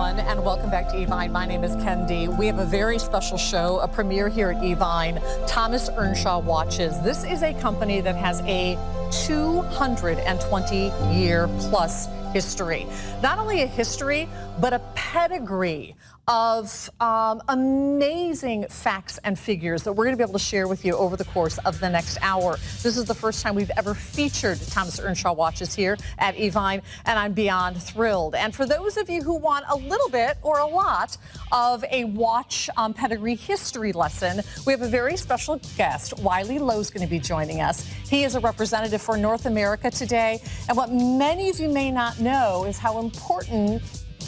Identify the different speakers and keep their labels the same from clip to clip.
Speaker 1: everyone, and welcome back to Evine. My name is Kendy. We have a very special show, a premiere here at Evine, Thomas Earnshaw Watches. This is a company that has a 220-year-plus history. Not only a history, but a pedigree of amazing facts and figures that we're going to be able to share with you over the course of the next hour. This is the first time we've ever featured Thomas Earnshaw Watches here at Evine, and I'm beyond thrilled. And for those of you who want a little bit or a lot of a watch pedigree history lesson, we have a very special guest. Wiley Lowe's going to be joining us. He is a representative for North America today, and what many of you may not know is how important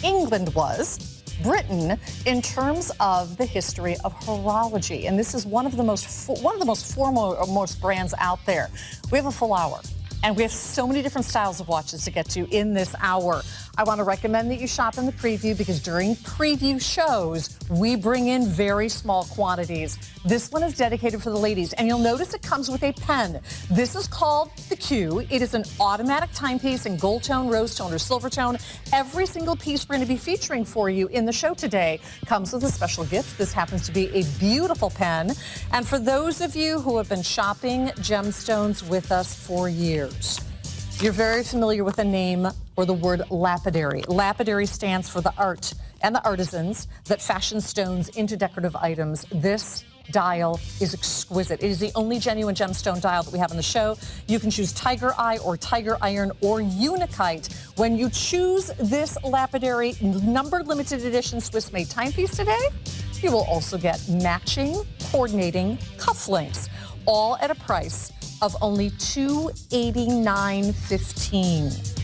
Speaker 1: England was, Britain, in terms of the history of horology. And this is one of the most foremost brands out there. We have a full hour, and we have so many different styles of watches to get to in this hour. I want to recommend that you shop in the preview, because during preview shows, we bring in very small quantities. This one is dedicated for the ladies, and you'll notice it comes with a pen. This is called the Q. It is an automatic timepiece in gold tone, rose tone, or silver tone. Every single piece we're going to be featuring for you in the show today comes with a special gift. This happens to be a beautiful pen. And for those of you who have been shopping gemstones with us for years, you're very familiar with the name or the word lapidary. Lapidary stands for the art and the artisans that fashion stones into decorative items. This dial is exquisite. It is the only genuine gemstone dial that we have on the show. You can choose Tiger Eye or Tiger Iron or Unikite. When you choose this lapidary numbered limited edition Swiss-made timepiece today, you will also get matching, coordinating cufflinks, all at a price of only $289.15.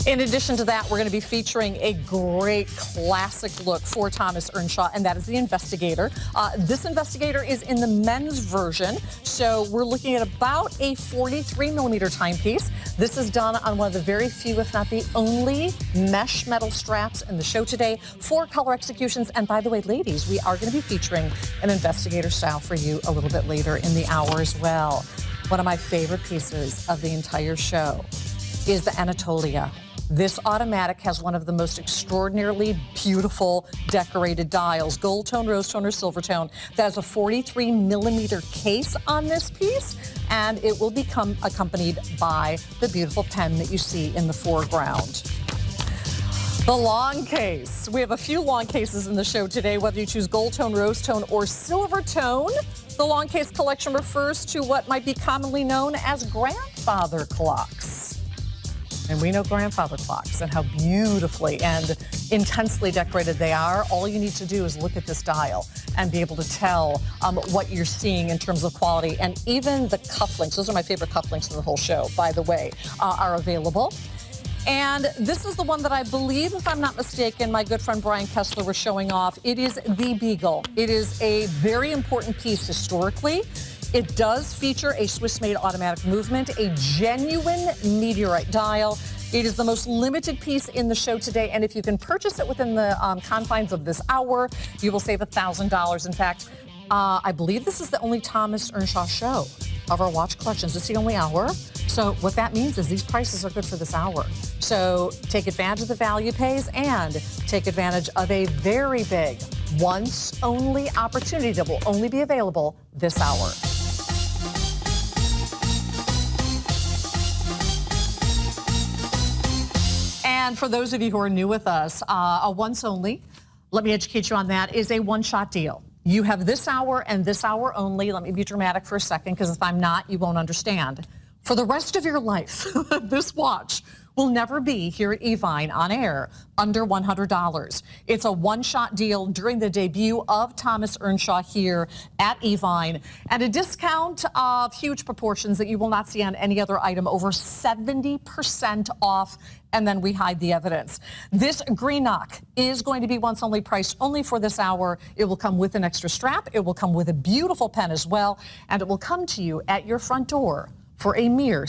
Speaker 1: In addition to that, we're going to be featuring a great classic look for Thomas Earnshaw, and that is the Investigator. This Investigator is in the men's version, so we're looking at about a 43-millimeter timepiece. This is done on one of the very few, if not the only, mesh metal straps in the show today. 4 color executions, and by the way, ladies, we are going to be featuring an Investigator style for you a little bit later in the hour as well. One of my favorite pieces of the entire show is the Anatolia. This automatic has one of the most extraordinarily beautiful decorated dials, gold tone, rose tone, or silver tone. That has a 43-millimeter case on this piece, and it will become accompanied by the beautiful pen that you see in the foreground. The long case. We have a few long cases in the show today, whether you choose gold tone, rose tone, or silver tone. The long case collection refers to what might be commonly known as grandfather clocks. And we know grandfather clocks and how beautifully and intensely decorated they are. All you need to do is look at this dial and be able to tell what you're seeing in terms of quality. And even the cufflinks, those are my favorite cufflinks in the whole show, by the way, are available. And this is the one that I believe, if I'm not mistaken, my good friend Brian Kessler was showing off. It is the Beagle. It is a very important piece historically. It does feature a Swiss-made automatic movement, a genuine meteorite dial. It is the most limited piece in the show today, and if you can purchase it within the confines of this hour, you will save $1,000. In fact, I believe this is the only Thomas Earnshaw show of our watch collections. It's the only hour. So what that means is these prices are good for this hour. So take advantage of the value pays and take advantage of a very big once-only opportunity that will only be available this hour. And for those of you who are new with us, a once only, let me educate you on that, is a one-shot deal. You have this hour and this hour only. Let me be dramatic for a second, because if I'm not, you won't understand. For the rest of your life, this watch will never be here at Evine on air under $100. It's a one-shot deal during the debut of Thomas Earnshaw here at Evine, and a discount of huge proportions that you will not see on any other item, over 70% off, and then we hide the evidence. This green knock is going to be once only, priced only for this hour. It will come with an extra strap. It will come with a beautiful pen as well, and it will come to you at your front door for a mere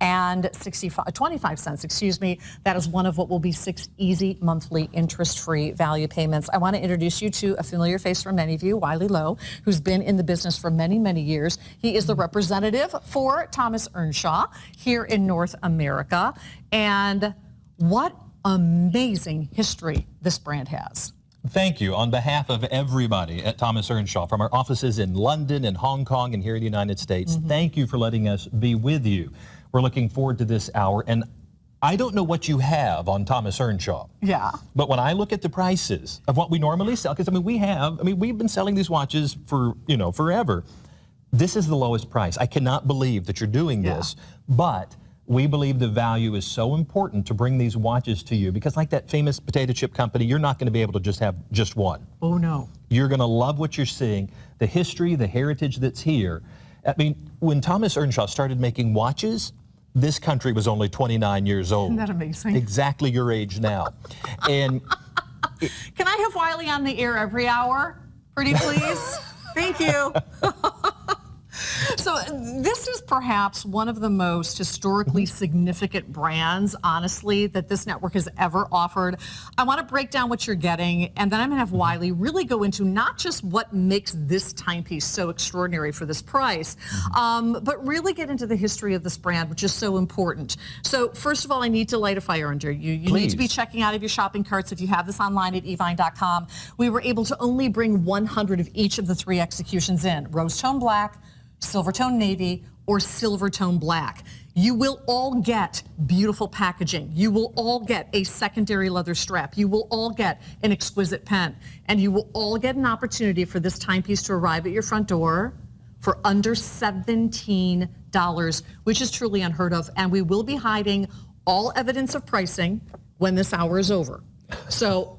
Speaker 1: $16.25, excuse me. That is one of what will be 6 easy monthly interest-free value payments. I want to introduce you to a familiar face for many of you, Wiley Lowe, who's been in the business for many, many years. He is the representative for Thomas Earnshaw here in North America. And what amazing history this brand has.
Speaker 2: Thank you. On behalf of everybody at Thomas Earnshaw, from our offices in London and Hong Kong and here in the United States, thank you for letting us be with you. We're looking forward to this hour. And I don't know what you have on Thomas Earnshaw.
Speaker 1: Yeah.
Speaker 2: But when I look at the prices of what we normally sell, because we've been selling these watches for, forever. This is the lowest price. I cannot believe that you're doing this, but we believe the value is so important to bring these watches to you, because like that famous potato chip company, you're not going to be able to just have just one.
Speaker 1: Oh, no.
Speaker 2: You're going to love what you're seeing, the history, the heritage that's here. I mean, when Thomas Earnshaw started making watches, this country was only 29 years old.
Speaker 1: Isn't that amazing?
Speaker 2: Exactly your age now. And
Speaker 1: can I have Wiley on the air every hour? Pretty please? Thank you. So this is perhaps one of the most historically significant brands, honestly, that this network has ever offered. I want to break down what you're getting, and then I'm going to have Wiley really go into not just what makes this timepiece so extraordinary for this price, but really get into the history of this brand, which is so important. So first of all, I need to light a fire under you. You need to be checking out of your shopping carts. If you have this online at evine.com, we were able to only bring 100 of each of the 3 executions in: rose tone black, silver tone navy, or silver tone black. You will all get beautiful packaging. You will all get a secondary leather strap. You will all get an exquisite pen. And you will all get an opportunity for this timepiece to arrive at your front door for under $17, which is truly unheard of. And we will be hiding all evidence of pricing when this hour is over. So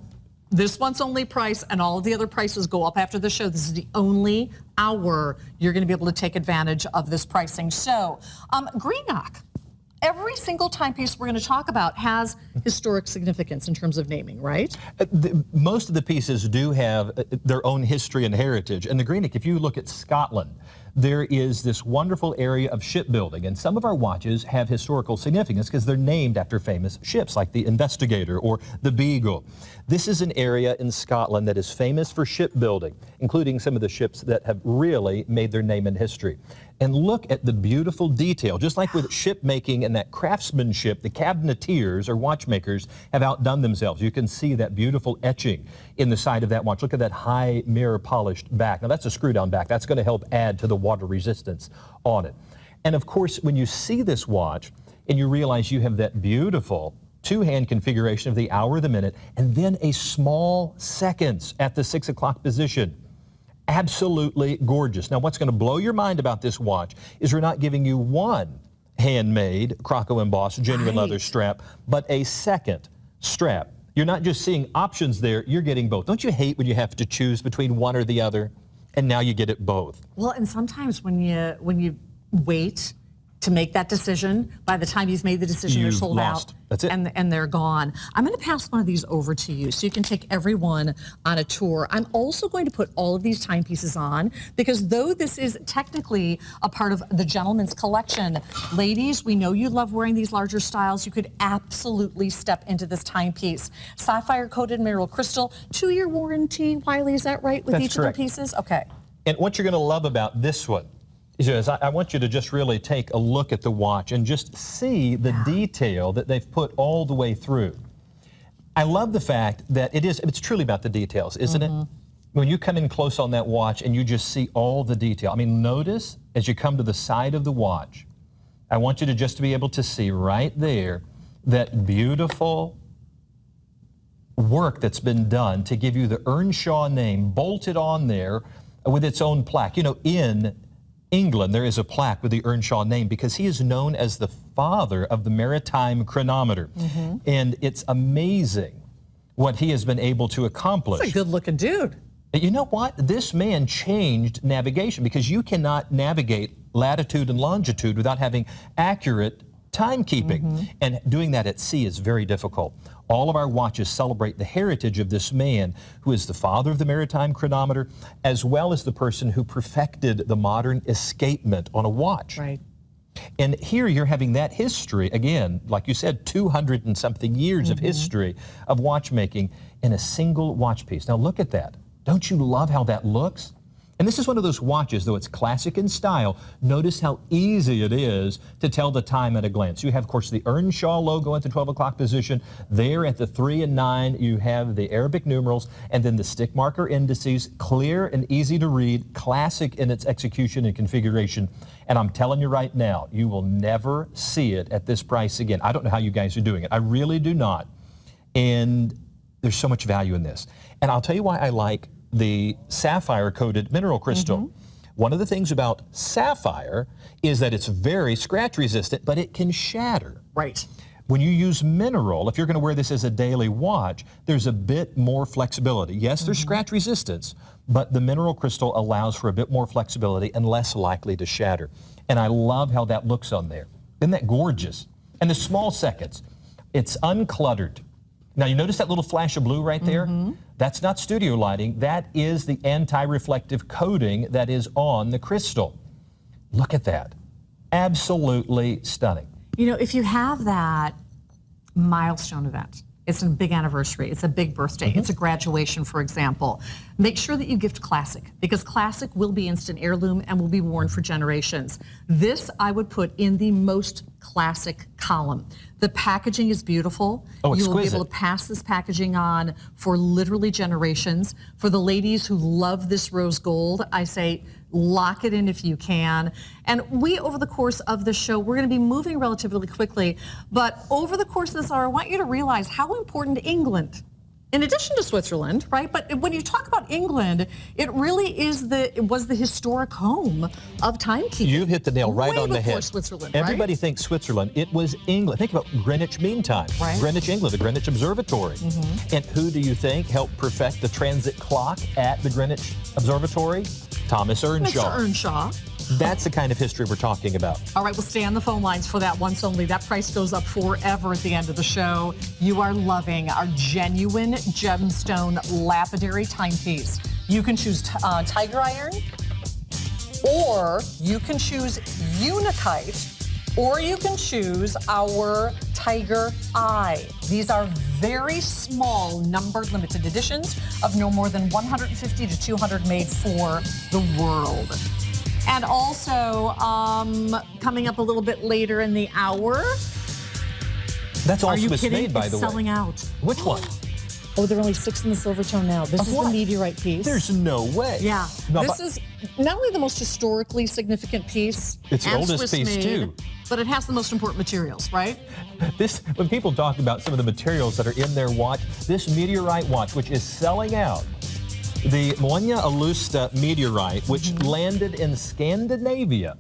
Speaker 1: this one's only price, and all of the other prices go up after the show. This is the only hour you're going to be able to take advantage of this pricing. So, Greenock, every single timepiece we're going to talk about has historic significance in terms of naming, right?
Speaker 2: Most of the pieces do have their own history and heritage. And the Greenock, if you look at Scotland, there is this wonderful area of shipbuilding, and some of our watches have historical significance because they're named after famous ships like the Investigator or the Beagle. This is an area in Scotland that is famous for shipbuilding, including some of the ships that have really made their name in history. And look at the beautiful detail. Just like with ship making and that craftsmanship, the cabinetiers or watchmakers have outdone themselves. You can see that beautiful etching in the side of that watch. Look at that high mirror polished back. Now that's a screw down back. That's going to help add to the water resistance on it. And of course, when you see this watch and you realize you have that beautiful 2-hand configuration of the hour, the minute, and then a small seconds at the 6 o'clock position. Absolutely gorgeous. Now, what's going to blow your mind about this watch is we're not giving you one handmade, Croco embossed, genuine leather strap, but a second strap. You're not just seeing options there, you're getting both. Don't you hate when you have to choose between one or the other? And now you get it both.
Speaker 1: Well, and sometimes when you wait to make that decision, by the time you've made the decision, they're sold out.
Speaker 2: That's it.
Speaker 1: And they're gone. I'm going to pass one of these over to you so you can take everyone on a tour. I'm also going to put all of these timepieces on because though this is technically a part of the gentleman's collection, ladies, we know you love wearing these larger styles. You could absolutely step into this timepiece. Sapphire coated mineral crystal, 2-year warranty. Wiley, is that right with
Speaker 2: That's
Speaker 1: each
Speaker 2: correct.
Speaker 1: of the pieces? Okay.
Speaker 2: And what you're going to love about this one is I want you to just really take a look at the watch and just see the detail that they've put all the way through. I love the fact that it's truly about the details, isn't it? When you come in close on that watch and you just see all the detail. I mean, notice as you come to the side of the watch, I want you to just be able to see right there that beautiful work that's been done to give you the Earnshaw name bolted on there with its own plaque. You know, in England, there is a plaque with the Earnshaw name because he is known as the father of the maritime chronometer. And it's amazing what he has been able to accomplish.
Speaker 1: That's a good-looking dude.
Speaker 2: You know what? This man changed navigation because you cannot navigate latitude and longitude without having accurate timekeeping. And doing that at sea is very difficult. All of our watches celebrate the heritage of this man who is the father of the maritime chronometer, as well as the person who perfected the modern escapement on a watch.
Speaker 1: Right.
Speaker 2: And here you're having that history, again, like you said, 200 and something years of history of watchmaking in a single watch piece. Now look at that. Don't you love how that looks? And this is one of those watches, though it's classic in style, notice how easy it is to tell the time at a glance. You have, of course, the Earnshaw logo at the 12 o'clock position. There at the 3 and 9, you have the Arabic numerals, and then the stick marker indices, clear and easy to read, classic in its execution and configuration. And I'm telling you right now, you will never see it at this price again. I don't know how you guys are doing it. I really do not. And there's so much value in this. And I'll tell you why I like the sapphire-coated mineral crystal. One of the things about sapphire is that it's very scratch resistant, but it can shatter.
Speaker 1: Right.
Speaker 2: When you use mineral, if you're going to wear this as a daily watch, there's a bit more flexibility. Yes, there's scratch resistance, but the mineral crystal allows for a bit more flexibility and less likely to shatter. And I love how that looks on there. Isn't that gorgeous? And the small seconds, it's uncluttered. Now, you notice that little flash of blue right there? That's not studio lighting. That is the anti-reflective coating that is on the crystal. Look at that. Absolutely stunning.
Speaker 1: You know, if you have that milestone event, it's a big anniversary, it's a big birthday, it's a graduation, for example, make sure that you gift classic, because classic will be instant heirloom and will be worn for generations. This I would put in the most classic column. The packaging is beautiful.
Speaker 2: Oh,
Speaker 1: you will be
Speaker 2: exquisite.
Speaker 1: able to pass this packaging on for literally generations. For the ladies who love this rose gold, I say lock it in if you can. And we, over the course of the show, we're going to be moving relatively quickly, but over the course of this hour, I want you to realize how important England, in addition to Switzerland, right? But when you talk about England, it really is it was the historic home of timekeeping.
Speaker 2: You've hit the nail right
Speaker 1: Way
Speaker 2: on the
Speaker 1: before
Speaker 2: head.
Speaker 1: Switzerland,
Speaker 2: Everybody
Speaker 1: right?
Speaker 2: thinks Switzerland. It was England. Think about Greenwich Mean Time.
Speaker 1: Right.
Speaker 2: Greenwich, England, the Greenwich Observatory. And who do you think helped perfect the transit clock at the Greenwich Observatory? Thomas Earnshaw.
Speaker 1: Mr. Earnshaw.
Speaker 2: That's the kind of history we're talking about.
Speaker 1: All right, we'll stay on the phone lines for that once only. That price goes up forever at the end of the show. You are loving our genuine gemstone lapidary timepiece. You can choose tiger iron, or you can choose unakite, or you can choose our tiger eye. These are very small, numbered, limited editions of no more than 150 to 200 made for the world. And also, coming up a little bit later in the hour.
Speaker 2: That's all
Speaker 1: Are you
Speaker 2: Swiss
Speaker 1: kidding?
Speaker 2: made, by
Speaker 1: It's
Speaker 2: the way.
Speaker 1: selling out.
Speaker 2: Which one?
Speaker 1: Oh, there are only 6 in the silver tone now. This
Speaker 2: Of
Speaker 1: is
Speaker 2: what?
Speaker 1: the meteorite piece.
Speaker 2: There's no way.
Speaker 1: Yeah.
Speaker 2: No,
Speaker 1: This
Speaker 2: but
Speaker 1: is not only the most historically significant piece,
Speaker 2: It's the
Speaker 1: and
Speaker 2: oldest
Speaker 1: Swiss
Speaker 2: piece,
Speaker 1: made,
Speaker 2: too.
Speaker 1: but it has the most important materials, right?
Speaker 2: when people talk about some of the materials that are in their watch, this meteorite watch, which is selling out, the Moenia Alusta meteorite, which landed in Scandinavia,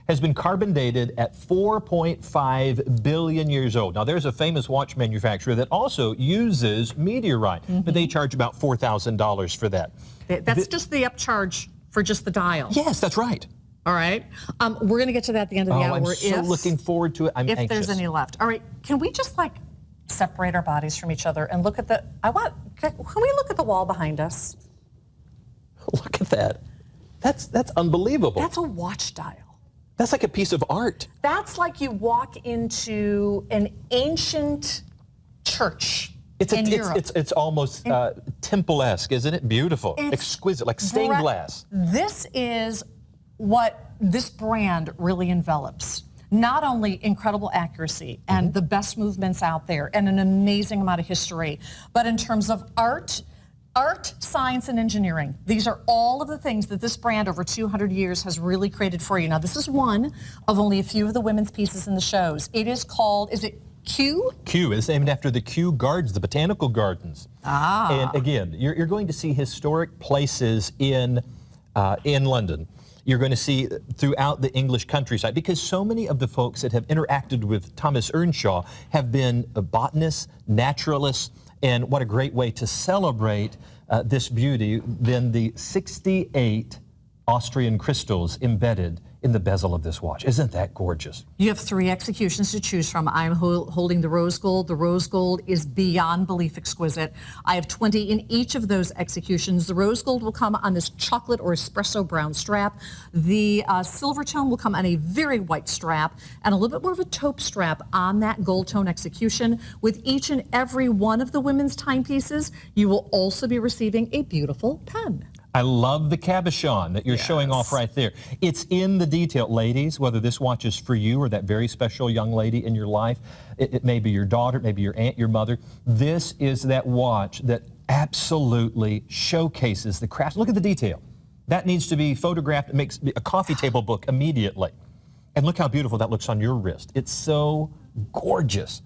Speaker 2: has been carbon dated at 4.5 billion years old. Now, there's a famous watch manufacturer that also uses meteorite, but they charge about $4,000 for that.
Speaker 1: That's just the upcharge for just the dial.
Speaker 2: Yes, that's right.
Speaker 1: All right. We're going to get to that at the end of the hour.
Speaker 2: I'm so looking forward to it. I'm
Speaker 1: if
Speaker 2: anxious.
Speaker 1: there's any left. All right. Can we just separate our bodies from each other and look at can we look at the wall behind us?
Speaker 2: Look at that. That's unbelievable.
Speaker 1: That's a watch dial.
Speaker 2: That's like a piece of art.
Speaker 1: That's like you walk into an ancient church in Europe.
Speaker 2: It's almost temple-esque, isn't it? Beautiful, exquisite, like stained glass.
Speaker 1: This is what this brand really envelops. Not only incredible accuracy and the best movements out there and an amazing amount of history, but in terms of art, science, and engineering. These are all of the things that this brand over 200 years has really created for you. Now, this is one of only a few of the women's pieces in the shows. It is called, is it Kew?
Speaker 2: Kew is named after the Kew Gardens, the botanical gardens. And again, you're going to see historic places in London. You're going to see throughout the English countryside, because so many of the folks that have interacted with Thomas Earnshaw have been botanists, naturalists, and what a great way to celebrate this beauty than the 68 Austrian crystals embedded in the bezel of this watch. Isn't that gorgeous?
Speaker 1: You have 3 executions to choose from. I'm holding the rose gold. The rose gold is beyond belief exquisite. I have 20 in each of those executions. The rose gold will come on this chocolate or espresso brown strap. The silver tone will come on a very white strap and a little bit more of a taupe strap on that gold tone execution. With each and every one of the women's timepieces, you will also be receiving a beautiful pen.
Speaker 2: I love the cabochon that you're showing off right there. It's in the detail. Ladies, whether this watch is for you or that very special young lady in your life, it may be your daughter, maybe your aunt, your mother, this is that watch that absolutely showcases the craft. Look at the detail. That needs to be photographed. It makes a coffee table book immediately. And look how beautiful that looks on your wrist. It's so gorgeous.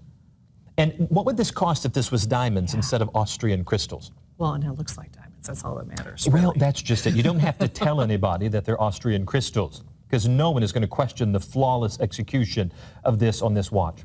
Speaker 2: And what would this cost if this was diamonds instead of Austrian crystals?
Speaker 1: Well, and it looks like diamonds. That's all that matters.
Speaker 2: Well,
Speaker 1: Really.
Speaker 2: that's just it. You don't have to tell anybody that they're Austrian crystals because no one is going to question the flawless execution of this on this watch.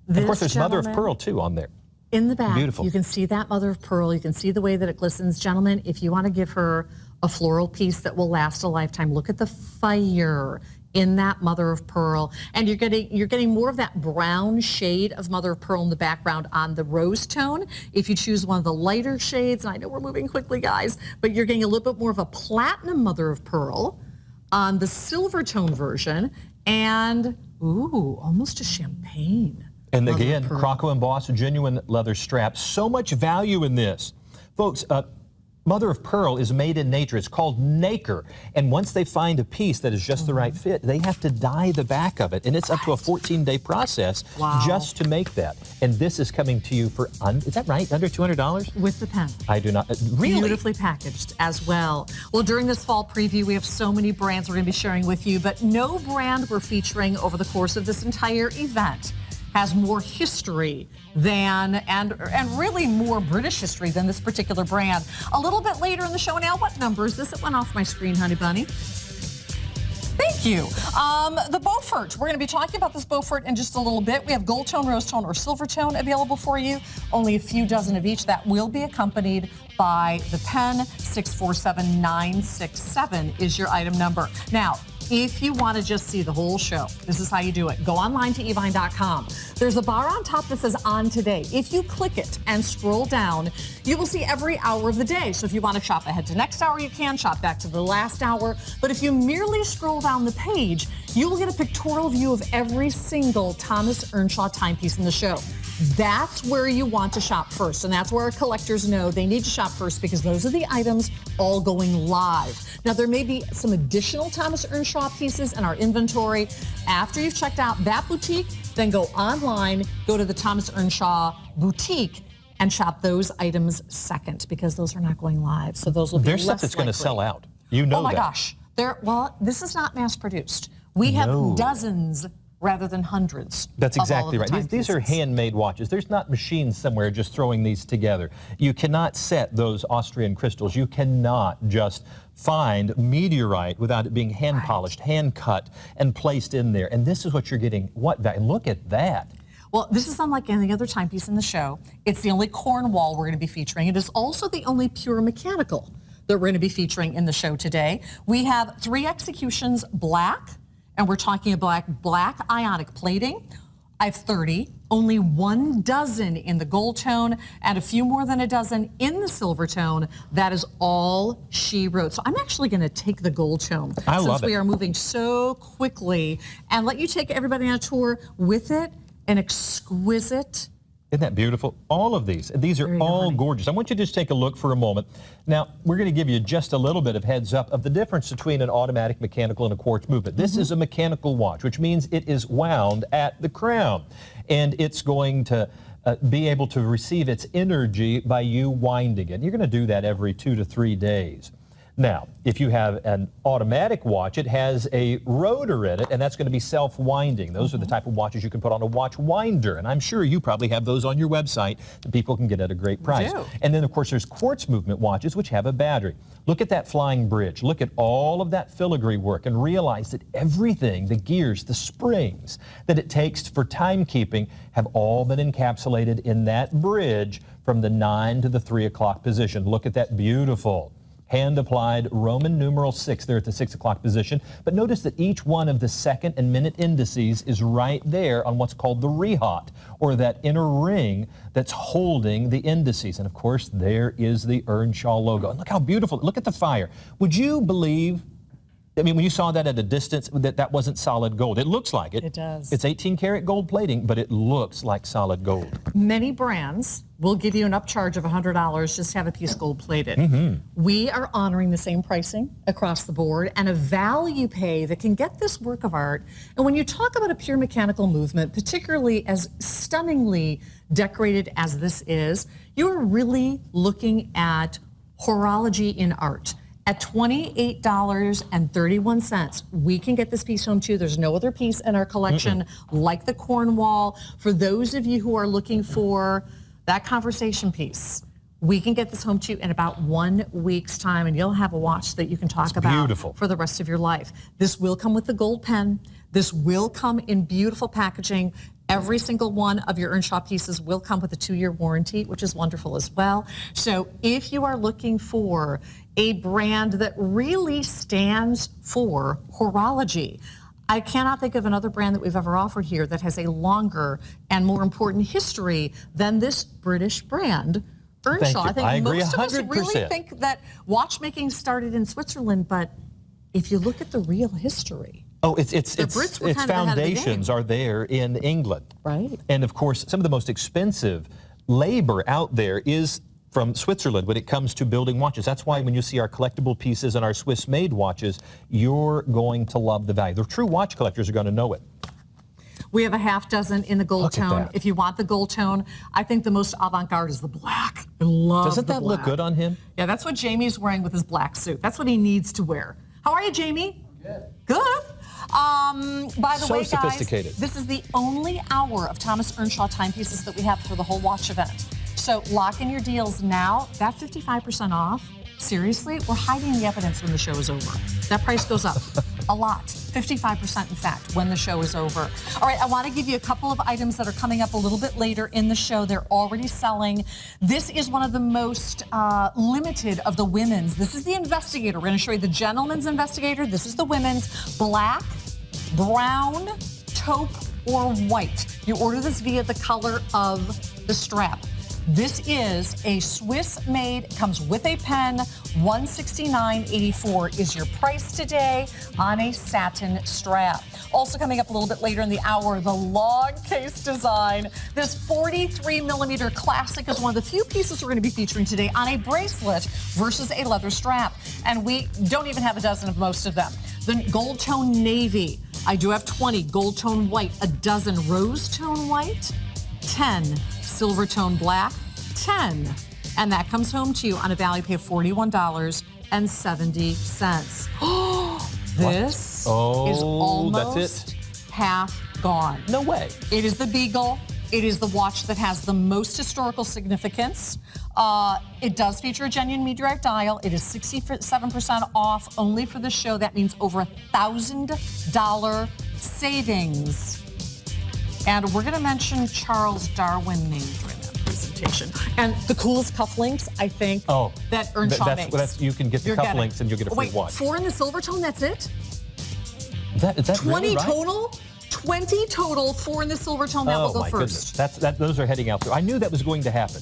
Speaker 2: Of course, there's mother of pearl, too, on there.
Speaker 1: In the back,
Speaker 2: Beautiful.
Speaker 1: you can see that mother of pearl. You can see the way that it glistens. Gentlemen, if you want to give her a floral piece that will last a lifetime, look at the fire in that mother of pearl. And you're getting more of that brown shade of mother of pearl in the background on the rose tone. If you choose one of the lighter shades, and I know we're moving quickly, guys, but you're getting a little bit more of a platinum mother of pearl on the silver tone version. And, ooh, almost a champagne.
Speaker 2: And again, Croco embossed genuine leather straps. So much value in this. Folks, mother of pearl is made in nature. It's called nacre. And once they find a piece that is just the right fit, they have to dye the back of it. And it's up to a 14-day process just to make that. And this is coming to you for, is that right, under $200?
Speaker 1: With the pen.
Speaker 2: I do not, really?
Speaker 1: Beautifully packaged as well. Well, during this fall preview, we have so many brands we're going to be sharing with you, but no brand we're featuring over the course of this entire event has more history than, and really more British history than this particular brand. A little bit later in the show, now what number is this? It went off my screen, honey bunny. Thank you. The Beaufort. We're going to be talking about this Beaufort in just a little bit. We have gold tone, rose tone, or silver tone available for you. Only a few dozen of each. That will be accompanied by the pen. 647967 is your item number. Now, if you want to just see the whole show, this is how you do it. Go online to evine.com. There's a bar on top that says on today. If you click it and scroll down, you will see every hour of the day. So if you want to shop ahead to next hour, you can shop back to the last hour. But if you merely scroll down the page, you will get a pictorial view of every single Thomas Earnshaw timepiece in the show. That's where you want to shop first, and that's where our collectors know they need to shop first because those are the items all going live. Now, there may be some additional Thomas Earnshaw pieces in our inventory. After you've checked out that boutique, then go online, go to the Thomas Earnshaw boutique, and shop those items second because those are not going live. So those will be
Speaker 2: There's stuff that's going to sell out. You know that.
Speaker 1: Oh my gosh. Well, this is not mass produced. We have dozens rather than hundreds.
Speaker 2: That's exactly right. These are handmade watches. There's not machines somewhere just throwing these together. You cannot set those Austrian crystals. You cannot just find meteorite without it being hand polished, hand cut, and placed in there. And this is what you're getting. And look at that.
Speaker 1: Well, this is unlike any other timepiece in the show. It's the only Cornwall we're going to be featuring. It is also the only pure mechanical that we're going to be featuring in the show today. We have 3 executions black, and we're talking about black ionic plating. I have 30, only 1 dozen in the gold tone, and a few more than a dozen in the silver tone. That is all she wrote. So I'm actually going to take the gold tone since we are moving so quickly and let you take everybody on a tour with it. An exquisite.
Speaker 2: Isn't that beautiful? All of these are all gorgeous. I want you to just take a look for a moment. Now, we're going to give you just a little bit of heads up of the difference between an automatic, mechanical, and a quartz movement. This is a mechanical watch, which means it is wound at the crown. And it's going to be able to receive its energy by you winding it. You're going to do that every 2 to 3 days. Now, if you have an automatic watch, it has a rotor in it, and that's going to be self-winding. Those are the type of watches you can put on a watch winder, and I'm sure you probably have those on your website that people can get at a great price. And then, of course, there's quartz movement watches, which have a battery. Look at that flying bridge. Look at all of that filigree work and realize that everything, the gears, the springs that it takes for timekeeping have all been encapsulated in that bridge from the 9 to the 3 o'clock position. Look at that beautiful hand-applied Roman numeral 6 there at the 6 o'clock position. But notice that each one of the second and minute indices is right there on what's called the rehaut, or that inner ring that's holding the indices. And of course, there is the Earnshaw logo. And look how beautiful. Look at the fire. Would you believe I mean, when you saw that at a distance, that wasn't solid gold. It looks like it.
Speaker 1: It does.
Speaker 2: It's 18 karat gold plating, but it looks like solid gold.
Speaker 1: Many brands will give you an upcharge of $100 just to have a piece gold plated. We are honoring the same pricing across the board and a value pay that can get this work of art. And when you talk about a pure mechanical movement, particularly as stunningly decorated as this is, you're really looking at horology in art. At $28.31, we can get this piece home too. There's no other piece in our collection like the Cornwall. For those of you who are looking for that conversation piece, we can get this home to you in about 1 week's time, and you'll have a watch that you can talk about for the rest of your life. This will come with the gold pen. This will come in beautiful packaging. Every single one of your Earnshaw pieces will come with a 2-year warranty, which is wonderful as well. So if you are looking for a brand that really stands for horology, I cannot think of another brand that we've ever offered here that has a longer and more important history than this British brand, Earnshaw.
Speaker 2: Thank you.
Speaker 1: I think
Speaker 2: agree
Speaker 1: most
Speaker 2: 100%.
Speaker 1: of us really think that watchmaking started in Switzerland, but if you look at the real history,
Speaker 2: its foundations are there in England.
Speaker 1: Right.
Speaker 2: And of course, some of the most expensive labor out there is from Switzerland when it comes to building watches. That's why when you see our collectible pieces and our Swiss-made watches, you're going to love the value. The true watch collectors are going to know it.
Speaker 1: We have a half dozen in the gold tone. If you want the gold tone, I think the most avant-garde is the black. I love
Speaker 2: Doesn't that look good on him?
Speaker 1: Yeah, that's what Jamie's wearing with his black suit. That's what he needs to wear. How are you, Jamie?
Speaker 3: Good.
Speaker 1: Good. By the way, guys,
Speaker 2: sophisticated.
Speaker 1: this is the only hour of Thomas Earnshaw timepieces that we have for the whole watch event. So lock in your deals now. That 55% off, seriously, we're hiding the evidence when the show is over. That price goes up a lot, 55% in fact, when the show is over. All right, I want to give you a couple of items that are coming up a little bit later in the show. They're already selling. This is one of the most limited of the women's. This is the Investigator. We're going to show you the gentleman's Investigator. This is the women's. Black, brown, taupe, or white. You order this via the color of the strap. This is a Swiss-made, comes with a pen. $169.84 is your price today on a satin strap. Also coming up a little bit later in the hour, the log case design. This 43mm classic is one of the few pieces we're going to be featuring today on a bracelet versus a leather strap. And we don't even have a dozen of most of them. The gold tone navy. I do have 20 gold tone white, a dozen rose tone white, 10 silver tone black, 10. And that comes home to you on a value pay of $41.70. This is almost half gone.
Speaker 2: No way.
Speaker 1: It is the Beagle. It is the watch that has the most historical significance. It does feature a genuine meteorite dial. It is 67% off only for the show. That means over $1,000 savings. And we're going to mention Charles Darwin named during that presentation. And the coolest cufflinks, I think, that Earnshaw makes.
Speaker 2: You can get the cufflinks and you'll get a free watch.
Speaker 1: 4 in the silver tone, that's it?
Speaker 2: Is that
Speaker 1: 20
Speaker 2: really right?
Speaker 1: total? 20 total, 4 in the silver tone, that will go first.
Speaker 2: Goodness. Those are heading out there. I knew that was going to happen.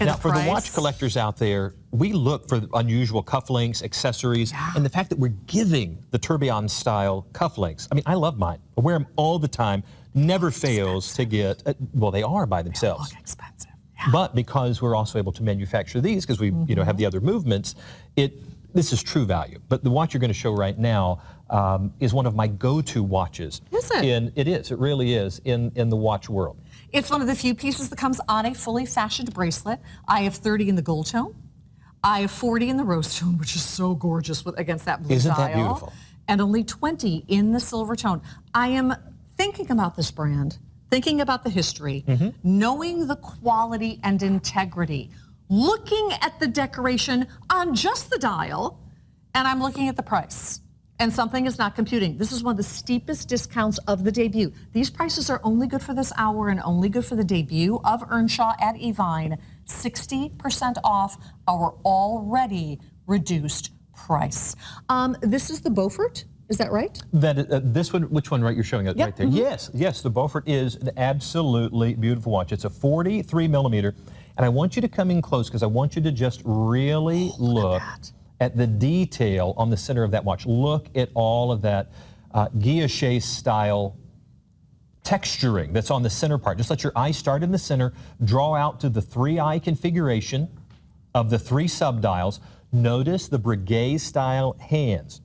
Speaker 1: And
Speaker 2: now, for the watch collectors out there, we look for unusual cufflinks, accessories, and the fact that we're giving the tourbillon-style cufflinks. I mean, I love mine. I wear them all the time. Never fails to get, well, they are by themselves.
Speaker 1: They look expensive.
Speaker 2: But because we're also able to manufacture these, because we have the other movements, this is true value. But the watch you're going to show right now is one of my go-to watches.
Speaker 1: Is it?
Speaker 2: It is. It really is in the watch world.
Speaker 1: It's one of the few pieces that comes on a fully fashioned bracelet. I have 30 in the gold tone. I have 40 in the rose tone, which is so gorgeous against that blue dial.
Speaker 2: Isn't that beautiful?
Speaker 1: And only 20 in the silver tone. I am thinking about this brand, thinking about the history, knowing the quality and integrity, looking at the decoration on just the dial, and I'm looking at the price. And something is not computing. This is one of the steepest discounts of the debut. These prices are only good for this hour and only good for the debut of Earnshaw at Evine. 60% off our already reduced price. This is the Beaufort. Is that right?
Speaker 2: This one, which one, right? You're showing it right there. Yes, the Beaufort is an absolutely beautiful watch. It's a 43mm, and I want you to come in close because I want you to just really look at the detail on the center of that watch. Look at all of that guilloche style texturing that's on the center part. Just let your eye start in the center, draw out to the 3-eye configuration of the 3 subdials. Notice the Breguet style hands.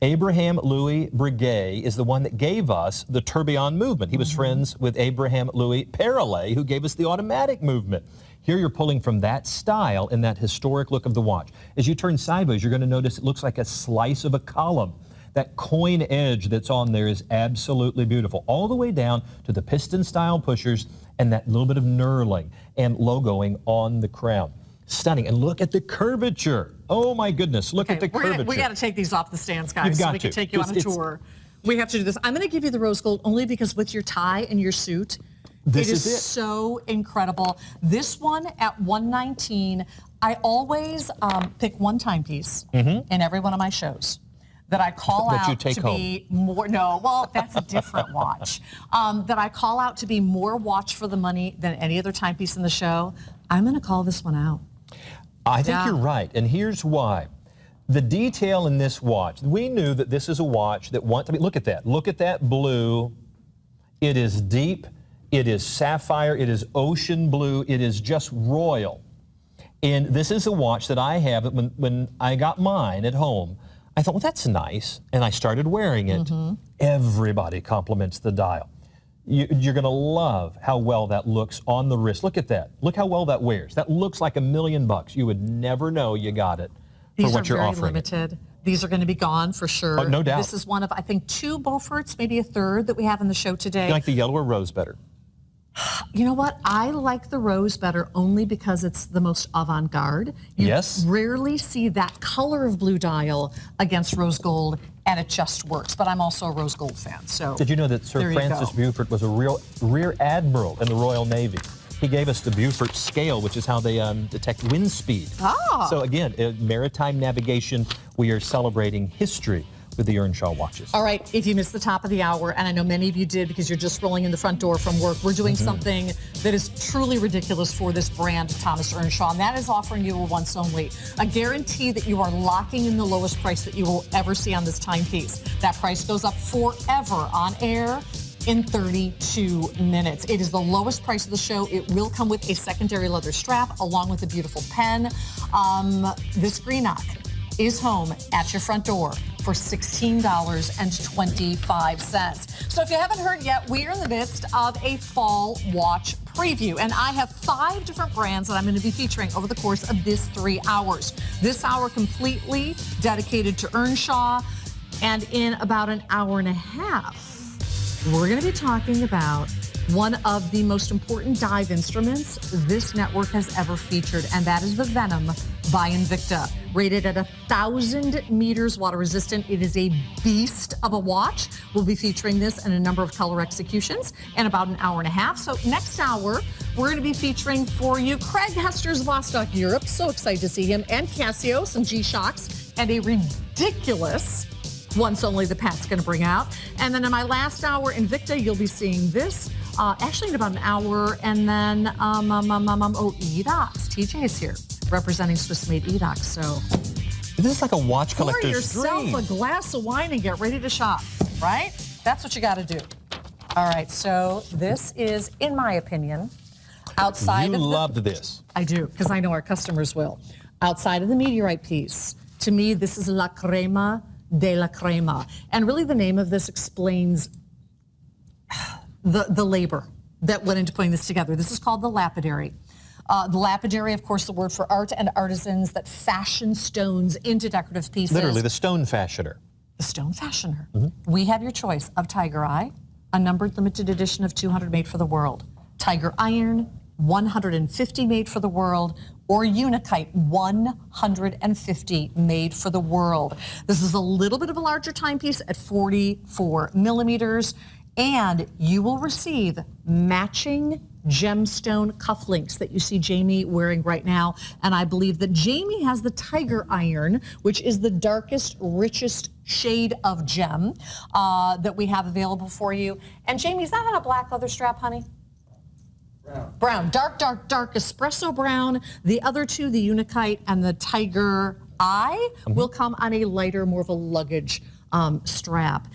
Speaker 2: Abraham Louis Breguet is the one that gave us the tourbillon movement. He was friends with Abraham Louis Perrellet, who gave us the automatic movement. Here you're pulling from that style and that historic look of the watch. As you turn sideways, you're going to notice it looks like a slice of a column. That coin edge that's on there is absolutely beautiful, all the way down to the piston-style pushers and that little bit of knurling and logoing on the crown. Stunning. And look at the curvature. Oh, my goodness. Look at the curvature.
Speaker 1: We got to take these off the stands, guys,
Speaker 2: You've got
Speaker 1: so we can take you on a tour. We have to do this. I'm going to give you the rose gold only because with your tie and your suit, it is so incredible. This one at $119, I always pick one timepiece in every one of my shows that I call out to be more, no, well, that's a different watch, that I call out to be more watch for the money than any other timepiece in the show. I'm going to call this one out.
Speaker 2: I think you're right, and here's why. The detail in this watch, we knew that this is a watch that look at that blue. It is deep, it is sapphire, it is ocean blue, it is just royal. And this is a watch that I have, when I got mine at home, I thought, well, that's nice, and I started wearing it. Everybody compliments the dial. You're going to love how well that looks on the wrist. Look at that. Look how well that wears. That looks like $1 million. You would never know you got it for what you're offering.
Speaker 1: These are very limited. These are going to be gone for sure.
Speaker 2: Oh, no doubt.
Speaker 1: This is one of, I think, 2 Beauforts, maybe a third that we have in the show today.
Speaker 2: You like the yellow or rose better?
Speaker 1: You know what? I like the rose better only because it's the most avant-garde. You rarely see that color of blue dial against rose gold, and it just works. But I'm also a rose gold fan. So
Speaker 2: did you know that Sir Francis Beaufort was a rear admiral in the Royal Navy? He gave us the Beaufort scale, which is how they detect wind speed. So again, maritime navigation, we are celebrating history with the Earnshaw watches.
Speaker 1: All right, if you missed the top of the hour, and I know many of you did because you're just rolling in the front door from work, we're doing something that is truly ridiculous for this brand, Thomas Earnshaw, and that is offering you a once only, a guarantee that you are locking in the lowest price that you will ever see on this timepiece. That price goes up forever on air in 32 minutes. It is the lowest price of the show. It will come with a secondary leather strap along with a beautiful pen. This Greenock is home at your front door for $16.25. So if you haven't heard yet, we are in the midst of a fall watch preview, and I have 5 different brands that I'm going to be featuring over the course of this 3 hours. This hour completely dedicated to Earnshaw, and in about an hour and a half, we're going to be talking about one of the most important dive instruments this network has ever featured, and that is the Venom by Invicta. Rated at 1,000 meters water resistant, it is a beast of a watch. We'll be featuring this in a number of color executions in about an hour and a half. So next hour, we're going to be featuring for you Craig Hester's Vostok Europe. So excited to see him. And Casio, some G-Shocks, and a ridiculous once only the Pat's going to bring out. And then in my last hour, Invicta, you'll be seeing this. Actually in about an hour, and then Edox. TJ is here representing Swiss-made Edox. So
Speaker 2: this is like a watch collector's dream.
Speaker 1: Pour yourself a glass of wine and get ready to shop, right? That's what you got to do. All right, so this is, in my opinion, outside of
Speaker 2: You loved this.
Speaker 1: I do, because I know our customers will. Outside of the meteorite piece, to me, this is La Crema de la Crema. And really the name of this explains the labor that went into putting this together. This is called the lapidary. The lapidary, of course, the word for art and artisans that fashion stones into decorative pieces.
Speaker 2: Literally, the stone fashioner.
Speaker 1: The stone fashioner. We have your choice of Tiger Eye, a numbered limited edition of 200 made for the world, Tiger Iron, 150 made for the world, or Unikite, 150 made for the world. This is a little bit of a larger timepiece at 44 millimeters. And you will receive matching gemstone cufflinks that you see Jamie wearing right now. And I believe that Jamie has the Tiger Iron, which is the darkest, richest shade of gem that we have available for you. And Jamie, is that on a black leather strap, honey? Brown. Dark, dark, dark espresso brown. The other two, the Unikite and the Tiger eye will come on a lighter, more of a luggage strap.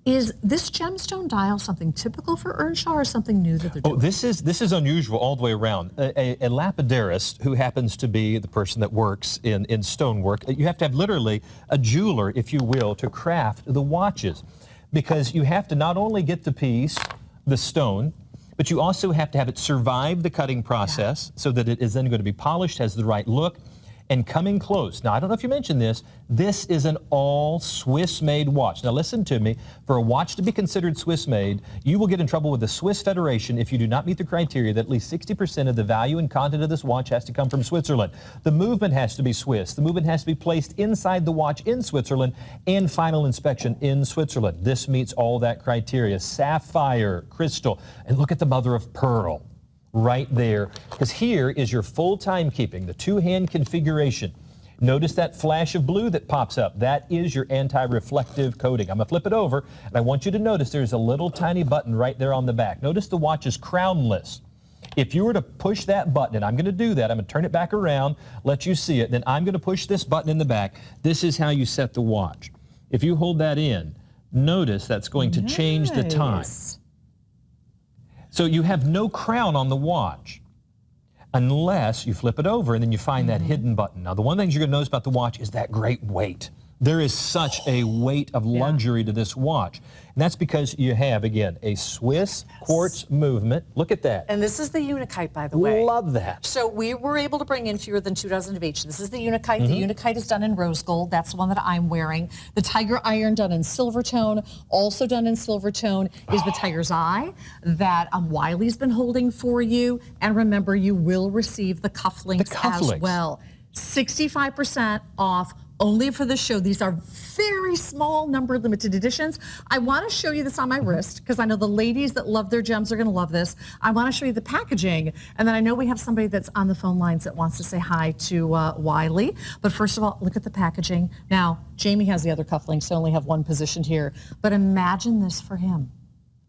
Speaker 1: Is this gemstone dial something typical for Earnshaw or something new that they're doing?
Speaker 2: Oh, this is unusual all the way around. A lapidarist, who happens to be the person that works in stonework, you have to have literally a jeweler, if you will, to craft the watches. Because you have to not only get the piece, the stone, but you also have to have it survive the cutting process so that it is then going to be polished, has the right look. And coming close, now I don't know if you mentioned this is an all Swiss-made watch. Now listen to me, for a watch to be considered Swiss-made, you will get in trouble with the Swiss Federation if you do not meet the criteria that at least 60% of the value and content of this watch has to come from Switzerland. The movement has to be Swiss. The movement has to be placed inside the watch in Switzerland and final inspection in Switzerland. This meets all that criteria. Sapphire, crystal, and look at the mother of pearl. Right there, because here is your full timekeeping, the two-hand configuration. Notice that flash of blue that pops up. That is your anti-reflective coating. I'm going to flip it over, and I want you to notice there's a little tiny button right there on the back. Notice the watch is crownless. If you were to push that button, and I'm going to do that, I'm going to turn it back around, let you see it, then I'm going to push this button in the back. This is how you set the watch. If you hold that in, notice that's going to change the time. So you have no crown on the watch unless you flip it over and then you find that hidden button. Now, the one thing you're going to notice about the watch is that great weight. There is such a weight of luxury to this watch. And that's because you have, again, a Swiss quartz movement. Look at that.
Speaker 1: And this is the Unikite, by the way.
Speaker 2: Love that.
Speaker 1: So we were able to bring in fewer than 2 dozen of each. This is the Unikite. The Unikite is done in rose gold. That's the one that I'm wearing. The Tiger Iron done in silver tone. Also done in silver tone is the Tiger's Eye that Wiley's been holding for you. And remember, you will receive the cufflinks as well. 65% off. Only for the show. These are very small number limited editions. I want to show you this on my wrist because I know the ladies that love their gems are going to love this. I want to show you the packaging, and then I know we have somebody that's on the phone lines that wants to say hi to Wiley. But first of all, look at the packaging. Now, Jamie has the other cufflinks, so I only have one positioned here. But imagine this for him.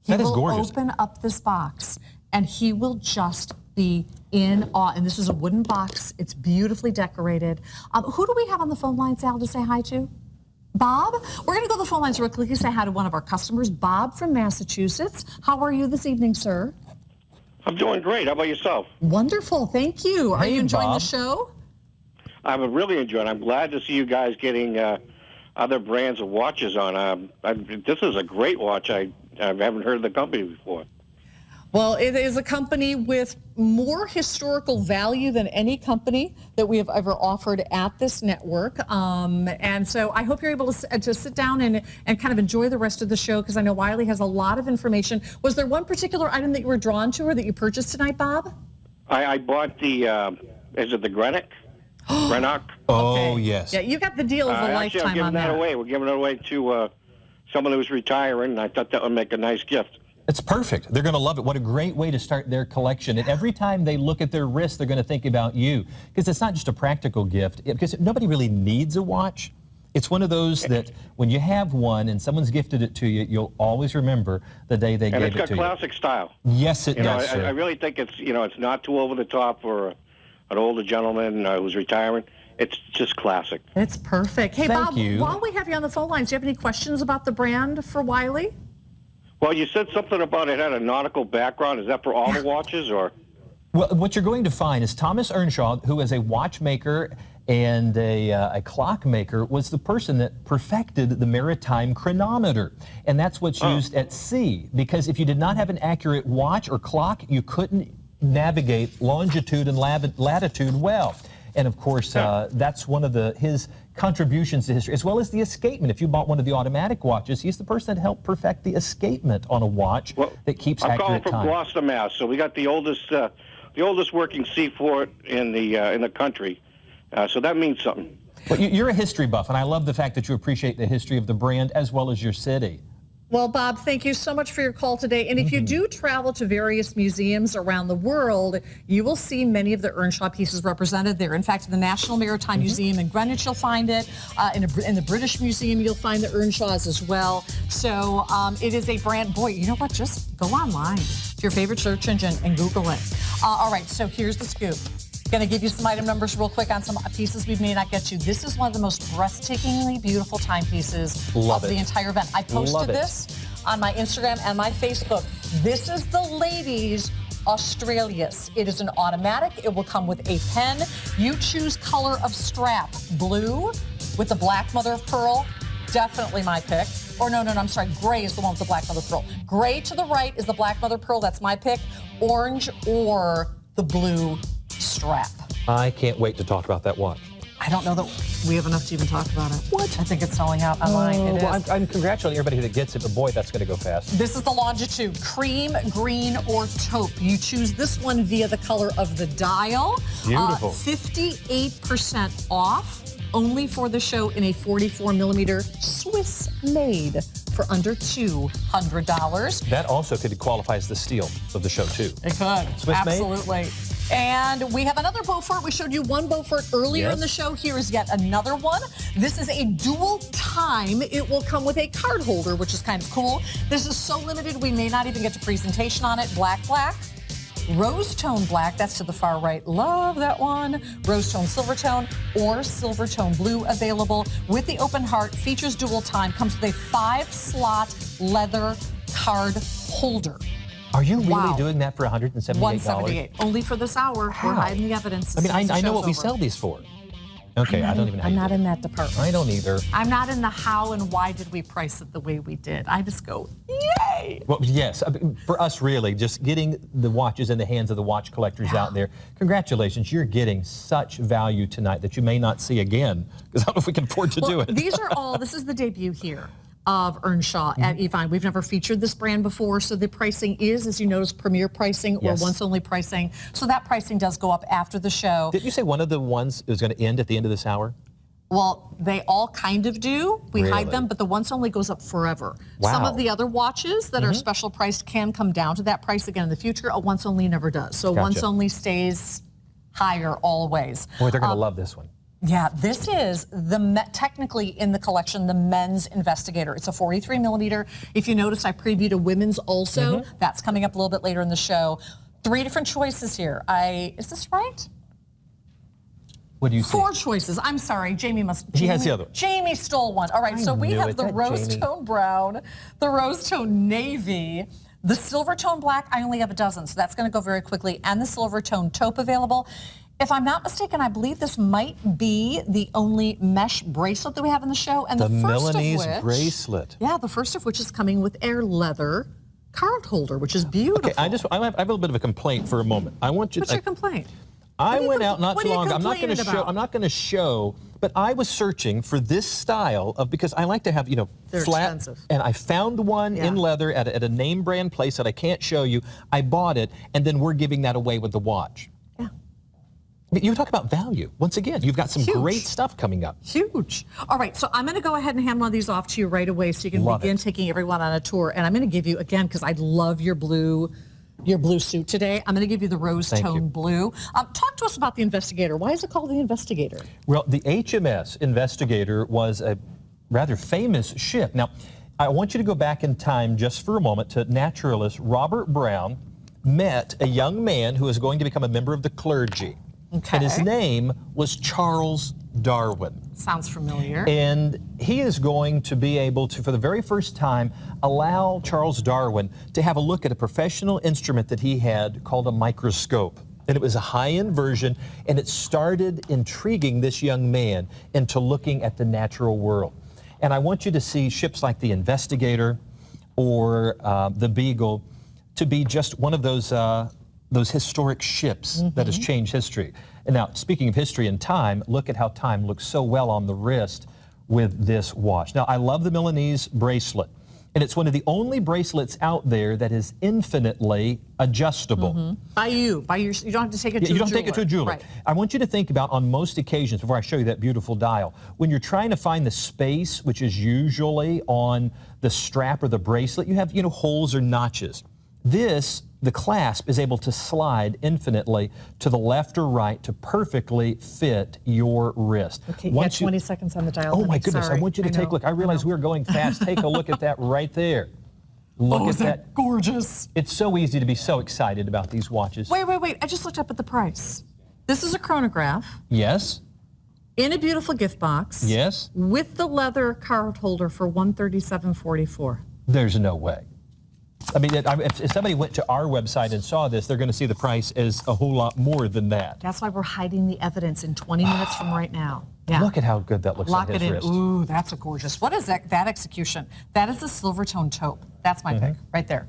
Speaker 1: He will open up this box, and he will just be in awe. And this is a wooden box. It's beautifully decorated. Who do we have on the phone line, Sal, to say hi to? Bob? We're going to go to the phone lines real quickly, say hi to one of our customers, Bob from Massachusetts. How are you this evening, sir?
Speaker 3: I'm doing great. How about yourself?
Speaker 1: Wonderful. Thank you. Are you enjoying the show?
Speaker 3: I'm really enjoying it. I'm glad to see you guys getting other brands of watches on. This is a great watch. I haven't heard of the company before.
Speaker 1: Well, it is a company with more historical value than any company that we have ever offered at this network. And so I hope you're able to sit down and kind of enjoy the rest of the show because I know Wiley has a lot of information. Was there one particular item that you were drawn to or that you purchased tonight, Bob?
Speaker 3: I bought the, is it the Greenock? Greenock?
Speaker 2: Oh, yes.
Speaker 1: Yeah, you got the deal of a lifetime
Speaker 3: I'm giving
Speaker 1: on that.
Speaker 3: Away. We're giving it away to someone who's retiring, and I thought that would make a nice gift.
Speaker 2: It's perfect. They're going to love it. What a great way to start their collection. And every time they look at their wrist, they're going to think about you. Because it's not just a practical gift. Because nobody really needs a watch. It's one of those that when you have one and someone's gifted it to you, you'll always remember the day they gave it to you.
Speaker 3: And it's got classic style.
Speaker 2: Yes, it does, sir.
Speaker 3: I really think it's, it's not too over the top for an older gentleman who's retiring. It's just classic.
Speaker 1: It's perfect. Hey,
Speaker 2: Thank
Speaker 1: Bob,
Speaker 2: you.
Speaker 1: while we have you on the phone lines, do you have any questions about the brand for Wiley?
Speaker 3: Well, you said something about it had a nautical background. Is that for all the watches, or?
Speaker 2: Well, what you're going to find is Thomas Earnshaw, who is a watchmaker and a clockmaker, was the person that perfected the maritime chronometer. And that's what's used at sea. Because if you did not have an accurate watch or clock, you couldn't navigate longitude and latitude well. And of course, that's one of his contributions to history, as well as the escapement. If you bought one of the automatic watches, he's the person that helped perfect the escapement on a watch that keeps accurate time.
Speaker 3: I'm calling from Gloucester, Mass. So we got the oldest working seaport in the country. So that means something.
Speaker 2: Well, you're a history buff, and I love the fact that you appreciate the history of the brand as well as your city.
Speaker 1: Well, Bob, thank you so much for your call today. And if you do travel to various museums around the world, you will see many of the Earnshaw pieces represented there. In fact, in the National Maritime Museum in Greenwich, you'll find it. In the British Museum, you'll find the Earnshaws as well. So it is a brand. Boy, you know what? Just go online to your favorite search engine and Google it. All right, so here's the scoop. Going to give you some item numbers real quick on some pieces we may not get to. This is one of the most breathtakingly beautiful timepieces of the entire event. I posted this on my Instagram and my Facebook. This is the ladies' Australis. It is an automatic. It will come with a pen. You choose color of strap. Blue with the black mother of pearl. Definitely my pick. Or no, I'm sorry. Gray is the one with the black mother of pearl. Gray to the right is the black mother of pearl. That's my pick. Orange or the blue strap.
Speaker 2: I can't wait to talk about that watch.
Speaker 1: I don't know that we have enough to even talk about it. What? I think it's selling out online. It is.
Speaker 2: Well, I'm congratulating everybody that gets it, but boy, that's going to go fast.
Speaker 1: This is the Longitude, cream, green, or taupe. You choose this one via the color of the dial.
Speaker 2: Beautiful.
Speaker 1: 58% off, only for the show in a 44 millimeter Swiss made for under $200.
Speaker 2: That also could qualify as the steal of the show, too.
Speaker 1: It could.
Speaker 2: Swiss
Speaker 1: Absolutely.
Speaker 2: made?
Speaker 1: And we have another Beaufort. We showed you one Beaufort earlier in the show. Here is yet another one. This is a dual time. It will come with a card holder, which is kind of cool. This is so limited, we may not even get to presentation on it. Black, rose tone black, that's to the far right. Love that one. Rose tone silver tone or silver tone blue available with the open heart. Features dual really comes with a 5-slot leather card holder.
Speaker 2: Are you really doing that for $178?
Speaker 1: $178. Only for this hour.
Speaker 2: How?
Speaker 1: We're hiding the evidence.
Speaker 2: I mean, I know what we sell these for. Okay, I don't even know.
Speaker 1: I'm not in that department.
Speaker 2: I don't either.
Speaker 1: I'm not in the how and why did we price it the way we did. I just go, yay!
Speaker 2: Well, yes, I mean, for us really, just getting the watches in the hands of the watch collectors out there, congratulations, you're getting such value tonight that you may not see again, because I don't know if we can afford to do it.
Speaker 1: These are all, this is the debut here of Earnshaw at Evine. We've never featured this brand before, so the pricing is, as you notice, premier pricing or once-only pricing. So that pricing does go up after the show.
Speaker 2: Didn't you say one of the ones is going to end at the end of this hour?
Speaker 1: Well, they all kind of do. We hide them, but the once-only goes up forever.
Speaker 2: Wow.
Speaker 1: Some of the other watches that are special priced can come down to that price again in the future. A once-only never does. So once-only stays higher always.
Speaker 2: Boy, they're going to love this one.
Speaker 1: Yeah, this is technically in the collection, the men's Investigator. It's a 43 millimeter. If you notice, I previewed a women's also. That's coming up a little bit later in the show. 3 different choices here. Is this right?
Speaker 2: What do you see?
Speaker 1: 4 choices. I'm sorry, Jamie
Speaker 2: has the other one.
Speaker 1: Jamie stole one. All right, so we have the rose tone brown, the rose tone navy, the silver tone black. I only have a dozen, so that's going to go very quickly, and the silver tone taupe available. If I'm not mistaken, I believe this might be the only mesh bracelet that we have in the show. And the first
Speaker 2: Milanese
Speaker 1: of which,
Speaker 2: bracelet.
Speaker 1: Yeah, the first of which is coming with air leather card holder, which is beautiful.
Speaker 2: Okay, I have a little bit of a complaint for a moment. I want you.
Speaker 1: What's your complaint?
Speaker 2: I went out not too long ago. I'm not going to show, but I was searching for this style of, because I like to have,
Speaker 1: They're
Speaker 2: flat.
Speaker 1: expensive.
Speaker 2: And I found one in leather at a name brand place that I can't show you. I bought it, and then we're giving that away with the watch. You talk about value. Once again, you've got some great stuff coming up.
Speaker 1: Huge. All right, so I'm going to go ahead and hand one of these off to you right away so you can begin taking everyone on a tour. And I'm going to give you, again, because I love your blue suit today, I'm going to give you the rose tone blue. Talk to us about the Investigator. Why is it called the Investigator?
Speaker 2: Well, the HMS Investigator was a rather famous ship. Now, I want you to go back in time just for a moment to naturalist Robert Brown met a young man who was going to become a member of the clergy.
Speaker 1: Okay.
Speaker 2: And his name was Charles Darwin.
Speaker 1: Sounds familiar.
Speaker 2: And he is going to be able to, for the very first time, allow Charles Darwin to have a look at a professional instrument that he had called a microscope. And it was a high-end version, and it started intriguing this young man into looking at the natural world. And I want you to see ships like the Investigator or the Beagle to be just one of those historic ships that has changed history. And now, speaking of history and time, look at how time looks so well on the wrist with this watch. Now, I love the Milanese bracelet, and it's one of the only bracelets out there that is infinitely adjustable.
Speaker 1: You don't have to take it to a jeweler.
Speaker 2: You don't take it to a jeweler.
Speaker 1: Right.
Speaker 2: I want you to think about, on most occasions, before I show you that beautiful dial, when you're trying to find the space, which is usually on the strap or the bracelet, you have, holes or notches. The clasp is able to slide infinitely to the left or right to perfectly fit your wrist.
Speaker 1: Okay, you got 20 seconds on the dial.
Speaker 2: Oh my goodness, I want you to take a look. I realize we're going fast. Take a look at that right there. Look at that.
Speaker 1: Gorgeous.
Speaker 2: It's so easy to be so excited about these watches.
Speaker 1: Wait. I just looked up at the price. This is a chronograph
Speaker 2: Yes.
Speaker 1: in a beautiful gift box.
Speaker 2: Yes.
Speaker 1: With the leather card holder for $137.44.
Speaker 2: There's no way. I mean, if somebody went to our website and saw this, they're going to see the price as a whole lot more than that.
Speaker 1: That's why we're hiding the evidence in 20 minutes from right now. Yeah.
Speaker 2: Look at how good that looks
Speaker 1: Lock
Speaker 2: on his
Speaker 1: it in.
Speaker 2: wrist.
Speaker 1: Ooh, that's a gorgeous. What is that execution? That is the silver tone taupe. That's my pick right there.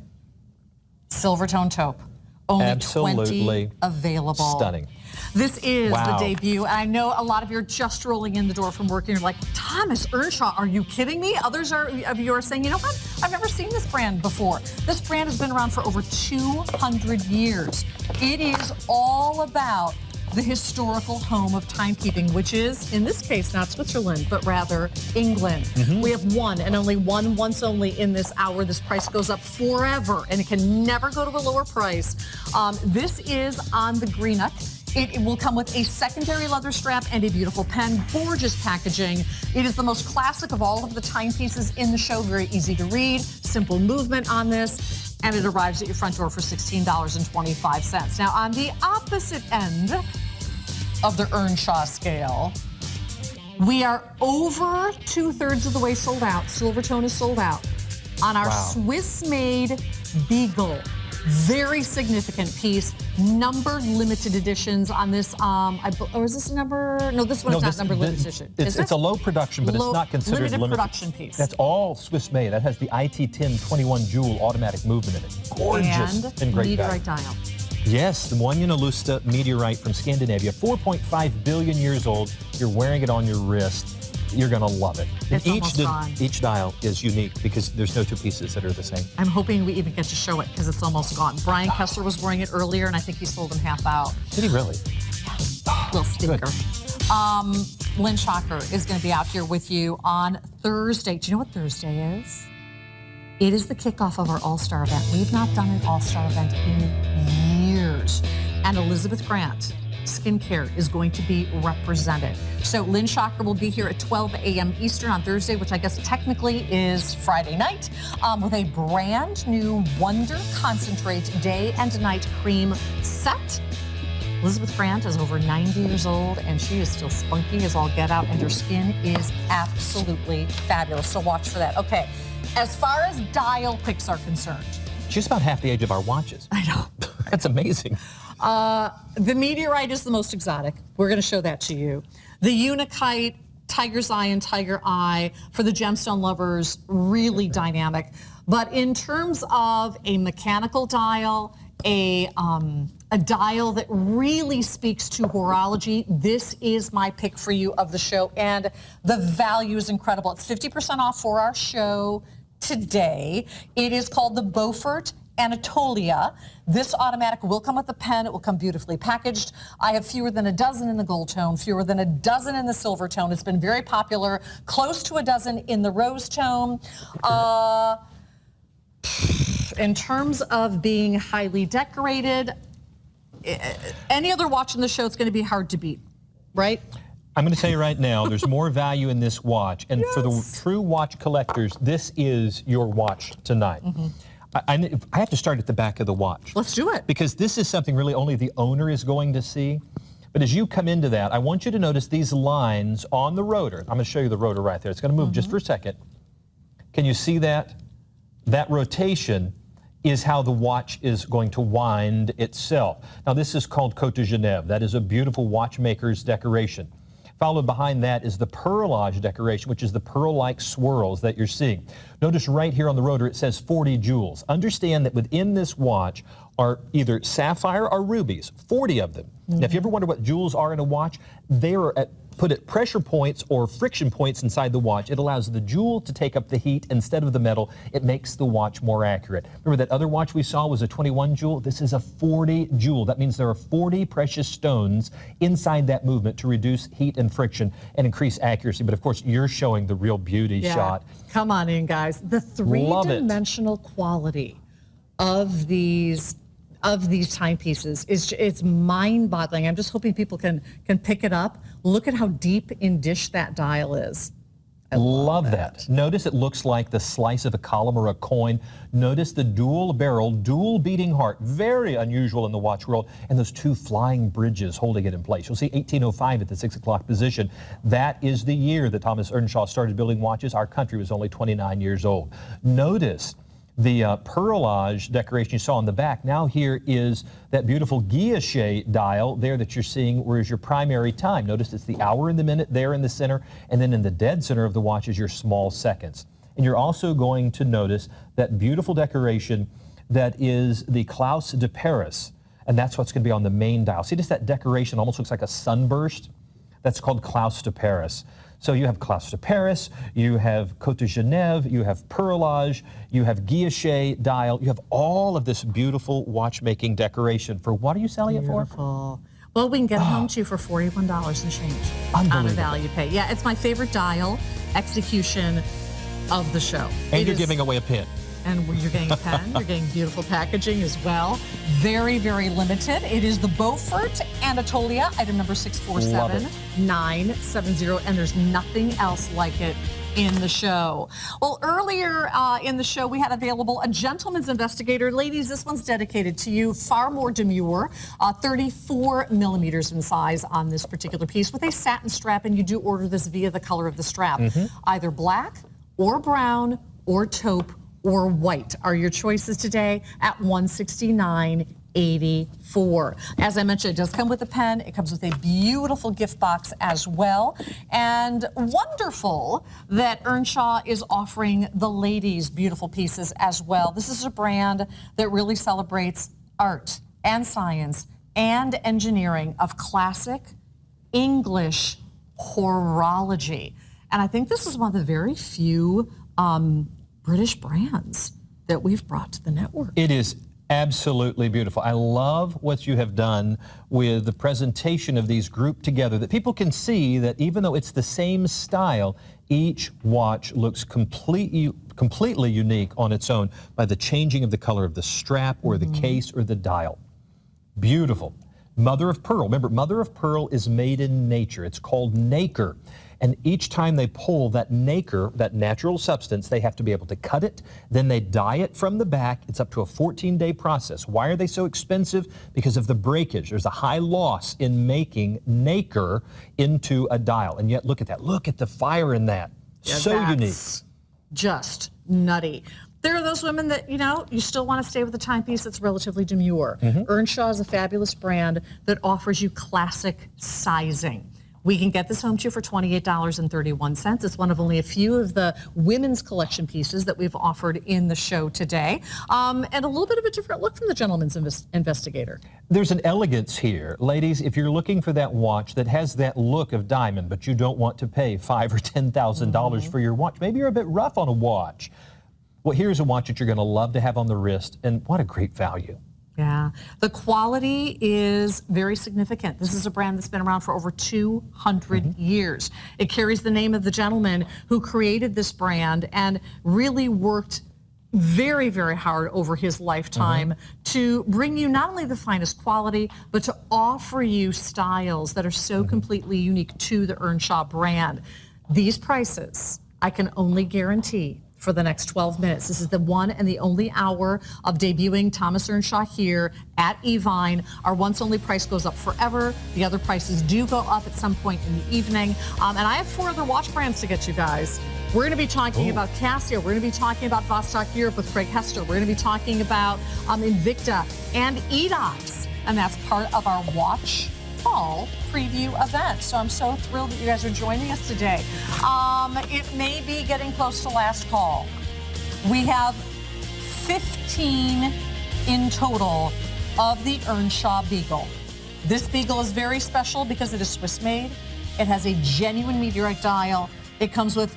Speaker 1: Silver tone taupe. Only
Speaker 2: Absolutely
Speaker 1: 20 available.
Speaker 2: stunning.
Speaker 1: This is
Speaker 2: Wow.
Speaker 1: the debut. I know a lot of you are just rolling in the door from work and you're like, Thomas Earnshaw, are you kidding me? Others of you are saying, you know what? I've never seen this brand before. This brand has been around for over 200 years. It is all about the historical home of timekeeping, which is, in this case, not Switzerland, but rather England. We have one and only one, once only in this hour. This price goes up forever, and it can never go to a lower price. This is on the Greenock. It will come with a secondary leather strap and a beautiful pen. Gorgeous packaging. It is the most classic of all of the timepieces in the show. Very easy to read, simple movement on this, and it arrives at your front door for $16.25. Now, on the opposite end of the Earnshaw scale, we are over 2/3 of the way sold out. Silvertone is sold out on our Swiss-made Beagle. Very significant piece. Numbered limited editions on this. Or is this a number? No, this one's not numbered limited edition.
Speaker 2: It's a low production, but it's not considered
Speaker 1: limited
Speaker 2: limited.
Speaker 1: production piece.
Speaker 2: That's all Swiss made. That has the IT-1021 Joule automatic movement in it. Gorgeous and great value.
Speaker 1: meteorite dial.
Speaker 2: Yes, the Lusta meteorite from Scandinavia, 4.5 billion years old. You're wearing it on your wrist. You're going to love it.
Speaker 1: It's almost gone.
Speaker 2: Each dial is unique because there's no two pieces that are the same.
Speaker 1: I'm hoping we even get to show it because it's almost gone. Brian Kessler was wearing it earlier, and I think he sold them half out.
Speaker 2: Did he really?
Speaker 1: Little stinker. Lynn Shocker is going to be out here with you on Thursday. Do you know what Thursday is? It is the kickoff of our All-Star event. We've not done an All-Star event in years. And Elizabeth Grant Skincare is going to be represented. So Lynn Shocker will be here at 12 a.m. Eastern on Thursday, which I guess technically is Friday night, with a brand new Wonder Concentrate Day and Night Cream set. Elizabeth Grant is over 90 years old, and she is still spunky as all get out, and her skin is absolutely fabulous. So watch for that. Okay, as far as dial picks are concerned.
Speaker 2: She's about half the age of our watches.
Speaker 1: I know.
Speaker 2: That's amazing.
Speaker 1: The meteorite is the most exotic. We're going to show that to you. The Unikite, Tiger's Eye and Tiger Eye, for the gemstone lovers, really dynamic. But in terms of a mechanical dial, a dial that really speaks to horology, this is my pick for you of the show. And the value is incredible. It's 50% off for our show today. It is called the Beaufort Anatolia. This automatic will come with the pen. It will come beautifully packaged. I have fewer than a dozen in the gold tone, fewer than a dozen in the silver tone. It's been very popular, close to a dozen in the rose tone. In terms of being highly decorated, any other watch in the show, it's going to be hard to beat, right?
Speaker 2: I'm going to tell you right now, there's more value in this watch. And for the true watch collectors, this is your watch tonight. I have to start at the back of the watch.
Speaker 1: Let's do it.
Speaker 2: Because this is something really only the owner is going to see. But as you come into that, I want you to notice these lines on the rotor. I'm going to show you the rotor right there. It's going to move just for a second. Can you see that? That rotation is how the watch is going to wind itself. Now, this is called Côte de Genève. That is a beautiful watchmaker's decoration. Followed behind that is the pearlage decoration, which is the pearl-like swirls that you're seeing. Notice right here on the rotor, it says 40 jewels. Understand that within this watch are either sapphire or rubies, 40 of them. Now, if you ever wonder what jewels are in a watch, they are put at pressure points or friction points inside the watch. It allows the jewel to take up the heat instead of the metal. It makes the watch more accurate. Remember that other watch we saw was a 21 jewel? This is a 40 jewel. That means there are 40 precious stones inside that movement to reduce heat and friction and increase accuracy. But of course, you're showing the real beauty shot.
Speaker 1: Come on in, guys. The three-dimensional quality of these timepieces it's mind-boggling. I'm just hoping people can pick it up. Look at how deep in dish that dial is.
Speaker 2: Love that. Notice it looks like the slice of a column or a coin. Notice the dual barrel, dual beating heart, very unusual in the watch world, and those two flying bridges holding it in place. You'll see 1805 at the 6 o'clock position. That is the year that Thomas Earnshaw started building watches. Our country was only 29 years old. Notice the perlage decoration you saw on the back. Now here is that beautiful guilloche dial there that you're seeing, where is your primary time. Notice it's the hour and the minute there in the center, and then in the dead center of the watch is your small seconds. And you're also going to notice that beautiful decoration that is the Klaus de Paris, and that's what's going to be on the main dial. See, just that decoration almost looks like a sunburst. That's called Klaus de Paris. So you have Kloepfer de Paris, you have Côte de Genève, you have perlage, you have guilloche dial, you have all of this beautiful watchmaking decoration. For what are you selling it for?
Speaker 1: Beautiful. Well, we can get it home to you for $41 and change on a value pay. Yeah, it's my favorite dial execution of the show.
Speaker 2: And you're giving away a pin.
Speaker 1: And you're getting a pen, you're getting beautiful packaging as well. Very, very limited. It is the Beaufort Anatolia, item number 647970, and there's nothing else like it in the show. Well, earlier in the show, we had available a gentleman's investigator. Ladies, this one's dedicated to you. Far more demure, 34 millimeters in size on this particular piece with a satin strap, and you do order this via the color of the strap. Either black or brown or taupe or white are your choices today at $169.84. As I mentioned, it does come with a pen. It comes with a beautiful gift box as well. And wonderful that Earnshaw is offering the ladies beautiful pieces as well. This is a brand that really celebrates art and science and engineering of classic English horology. And I think this is one of the very few British brands that we've brought to the network.
Speaker 2: It is absolutely beautiful. I love what you have done with the presentation of these grouped together, that people can see that even though it's the same style, each watch looks completely unique on its own by the changing of the color of the strap or the case or the dial. Beautiful. Mother of pearl. Remember, mother of pearl is made in nature. It's called nacre. And each time they pull that nacre, that natural substance, they have to be able to cut it. Then they dye it from the back. It's up to a 14-day process. Why are they so expensive? Because of the breakage. There's a high loss in making nacre into a dial. And yet, look at that. Look at the fire in that.
Speaker 1: Yeah,
Speaker 2: so unique.
Speaker 1: Just nutty. There are those women that, you know, you still want to stay with a timepiece that's relatively demure. Earnshaw is a fabulous brand that offers you classic sizing. We can get this home to you for $28.31. It's one of only a few of the women's collection pieces that we've offered in the show today. And a little bit of a different look from the gentleman's investigator.
Speaker 2: There's an elegance here. Ladies, if you're looking for that watch that has that look of diamond, but you don't want to pay $5,000 or $10,000 for your watch, maybe you're a bit rough on a watch. Well, here's a watch that you're going to love to have on the wrist, and what a great value.
Speaker 1: Yeah, the quality is very significant. This is a brand that's been around for over 200 years. It carries the name of the gentleman who created this brand and really worked very, very hard over his lifetime to bring you not only the finest quality, but to offer you styles that are so completely unique to the Earnshaw brand. These prices, I can only guarantee for the next 12 minutes. This is the one and the only hour of debuting Thomas Earnshaw here at Evine. Our once only price goes up forever. The other prices do go up at some point in the evening. And I have 4 other watch brands to get you guys. We're going to be talking about Casio. We're going to be talking about Vostok Europe with Craig Hester. We're going to be talking about Invicta and Edox. And that's part of our watch fall preview event. So I'm so thrilled that you guys are joining us today. It may be getting close to last call. We have 15 in total of the Earnshaw Beagle. This Beagle is very special because it is Swiss made. It has a genuine meteorite dial. It comes with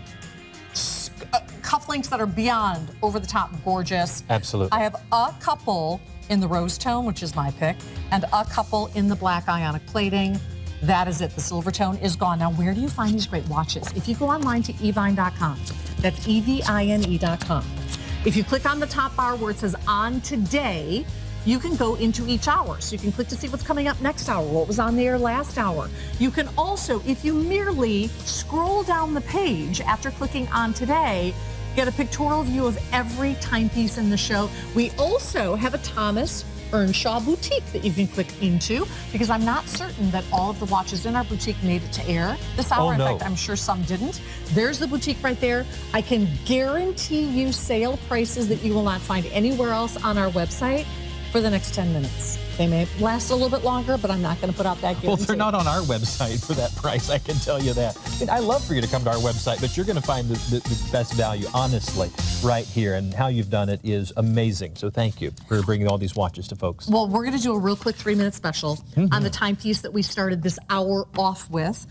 Speaker 1: cufflinks that are beyond over the top gorgeous.
Speaker 2: Absolutely.
Speaker 1: I have a couple in the rose tone, which is my pick, and a couple in the black ionic plating. That is it. The silver tone is gone. Now, where do you find these great watches? If you go online to evine.com, that's EVINE.com. If you click on the top bar where it says on today, you can go into each hour. So you can click to see what's coming up next hour, what was on the air last hour. You can also, if you merely scroll down the page after clicking on today, get a pictorial view of every timepiece in the show. We also have a Thomas Earnshaw boutique that you can click into, because I'm not certain that all of the watches in our boutique made it to air this hour.
Speaker 2: Oh, no.
Speaker 1: In fact, I'm sure some didn't. There's the boutique right there. I can guarantee you sale prices that you will not find anywhere else on our website for the next 10 minutes. They may last a little bit longer, but I'm not going to put out that guarantee.
Speaker 2: Well, they're not on our website for that price, I can tell you that. And I love for you to come to our website, but you're going to find the best value, honestly, right here. And how you've done it is amazing. So thank you for bringing all these watches to folks.
Speaker 1: Well, we're going to do a real quick 3-minute special on the timepiece that we started this hour off with,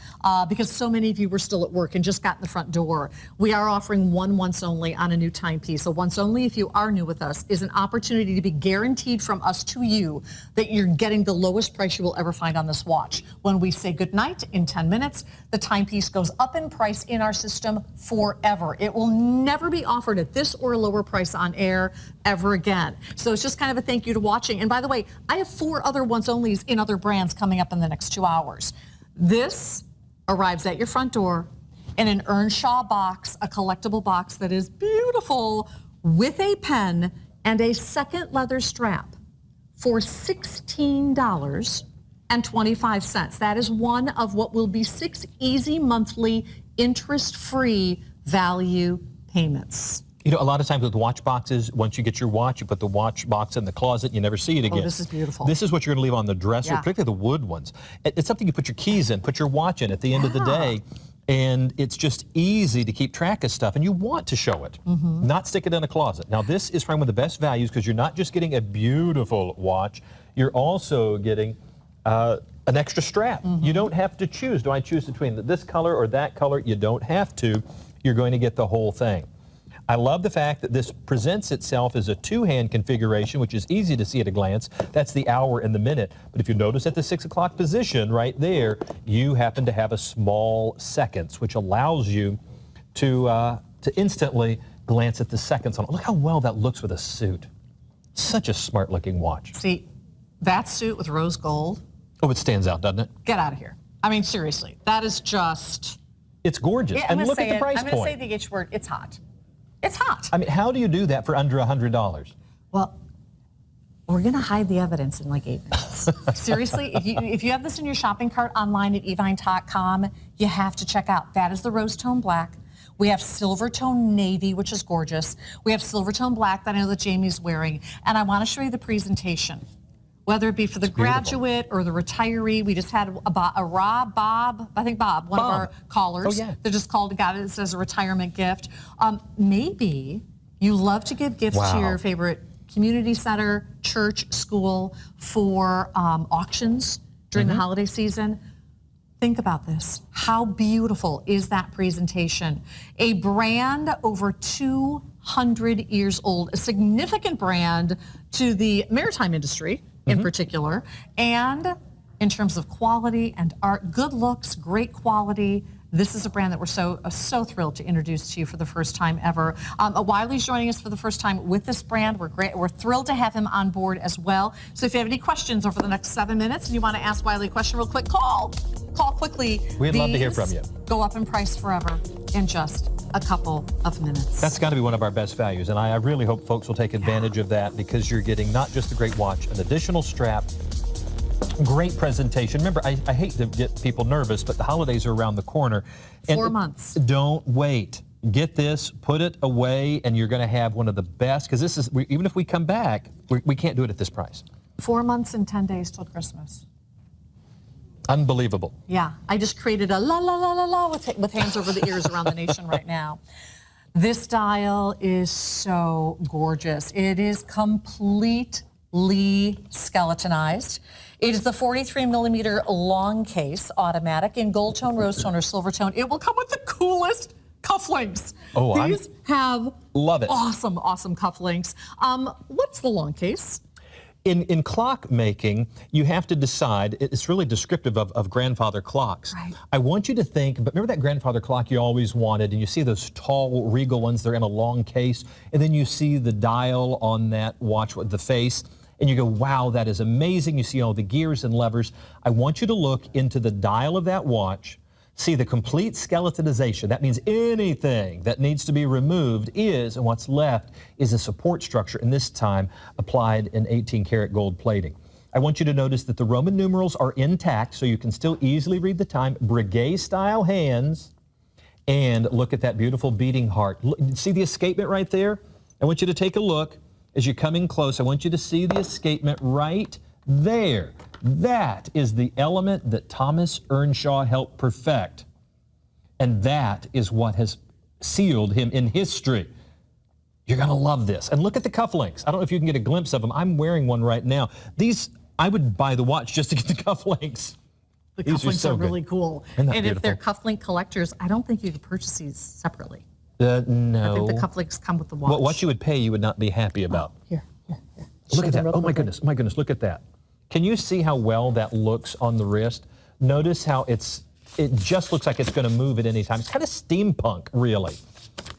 Speaker 1: because so many of you were still at work and just got in the front door. We are offering one once only on a new timepiece. So once only, if you are new with us, is an opportunity to be guaranteed from us to you that you're getting the lowest price you will ever find on this watch. When we say goodnight in 10 minutes, the timepiece goes up in price in our system forever. It will never be offered at this or a lower price on air ever again. So it's just kind of a thank you to watching. And by the way, I have 4 other once onlys in other brands coming up in the next 2 hours. This arrives at your front door in an Earnshaw box, a collectible box that is beautiful, with a pen and a second leather strap, for $16.25. That is one of what will be 6 easy monthly interest-free value payments.
Speaker 2: You know, a lot of times with watch boxes, once you get your watch, you put the watch box in the closet, you never see it again.
Speaker 1: Oh, this is beautiful.
Speaker 2: This is what you're going to leave on the dresser, particularly the wood ones. It's something you put your keys in, put your watch in at the end of the day, and it's just easy to keep track of stuff, and you want to show it, not stick it in a closet. Now, this is probably one of the best values, because you're not just getting a beautiful watch, you're also getting an extra strap. You don't have to choose. Do I choose between this color or that color? You don't have to. You're going to get the whole thing. I love the fact that this presents itself as a 2-hand configuration, which is easy to see at a glance. That's the hour and the minute. But if you notice at the 6 o'clock position right there, you happen to have a small seconds, which allows you to instantly glance at the seconds on it. Look how well that looks with a suit. Such a smart looking watch.
Speaker 1: See, that suit with rose gold.
Speaker 2: Oh, it stands out, doesn't it?
Speaker 1: Get out of here. I mean, seriously, that is just...
Speaker 2: It's gorgeous. And look at the price point.
Speaker 1: I'm going to say the H word, it's hot. It's hot.
Speaker 2: I mean, how do you do that for under $100?
Speaker 1: Well, we're going to hide the evidence in like 8 minutes. Seriously, if you have this in your shopping cart online at evine.com, you have to check out. That is the rose tone black. We have silver tone navy, which is gorgeous. We have silver tone black that I know that Jamie's wearing. And I want to show you the presentation. Whether it be for the graduate or the retiree. We just had Bob, one of our callers. That just called, got it as a retirement gift. Maybe you love to give gifts to your favorite community center, church, school for auctions during the holiday season. Think about this. How beautiful is that presentation? A brand over 200 years old, a significant brand to the maritime industry in particular, and in terms of quality and art, good looks, great quality. This is a brand that we're so thrilled to introduce to you for the first time ever. Wiley's joining us for the first time with this brand. We're thrilled to have him on board as well. So if you have any questions over the next 7 minutes and you want to ask Wiley a question real quick, call quickly.
Speaker 2: We'd love to hear from you.
Speaker 1: Go up in price forever in just a couple of minutes.
Speaker 2: That's got to be one of our best values, and I really hope folks will take advantage of that, because you're getting not just a great watch, an additional strap, great presentation. Remember, I hate to get people nervous, but the holidays are around the corner.
Speaker 1: 4 months.
Speaker 2: Don't wait. Get this, put it away, and you're going to have one of the best, because this is, even if we come back, we can't do it at this price.
Speaker 1: 4 months and 10 days till Christmas.
Speaker 2: Unbelievable.
Speaker 1: Yeah, I just created a la la la la la with hands over the ears around the nation right now. This dial is so gorgeous. It is completely skeletonized. It is the 43 millimeter long case automatic in gold tone, rose tone, or silver tone. It will come with the coolest cufflinks.
Speaker 2: Oh,
Speaker 1: These have
Speaker 2: love it.
Speaker 1: Awesome, awesome cufflinks. What's the long case?
Speaker 2: In clock making, you have to decide, it's really descriptive of grandfather clocks.
Speaker 1: Right.
Speaker 2: I want you to think, but remember that grandfather clock you always wanted, and you see those tall, regal ones, they're in a long case, and then you see the dial on that watch with the face. and you go, wow, that is amazing. You see all the gears and levers. I want you to look into the dial of that watch, see the complete skeletonization. That means anything that needs to be removed is, and what's left is a support structure, and this time applied in 18-karat gold plating. I want you to notice that the Roman numerals are intact, so you can still easily read the time. Breguet-style hands, and look at that beautiful beating heart. See the escapement right there? I want you to take a look. As you come in close, I want you to see the escapement right there. That is the element that Thomas Earnshaw helped perfect. And that is what has sealed him in history. You're going to love this. And look at the cufflinks. I don't know if you can get a glimpse of them. I'm wearing one right now. These, I would buy the watch just to get the cufflinks.
Speaker 1: The
Speaker 2: These
Speaker 1: cufflinks
Speaker 2: so
Speaker 1: are really
Speaker 2: good.
Speaker 1: cool.
Speaker 2: Isn't that
Speaker 1: And if they're
Speaker 2: beautiful?
Speaker 1: cufflink collectors, I don't think you could purchase these separately.
Speaker 2: No.
Speaker 1: I think the cufflinks come with the watch.
Speaker 2: What you would pay, you would not be happy about.
Speaker 1: Here.
Speaker 2: Look at that. Oh my goodness. My goodness. Look at that. Can you see how well that looks on the wrist? Notice how it just looks like it's going to move at any time. It's kind of steampunk, really.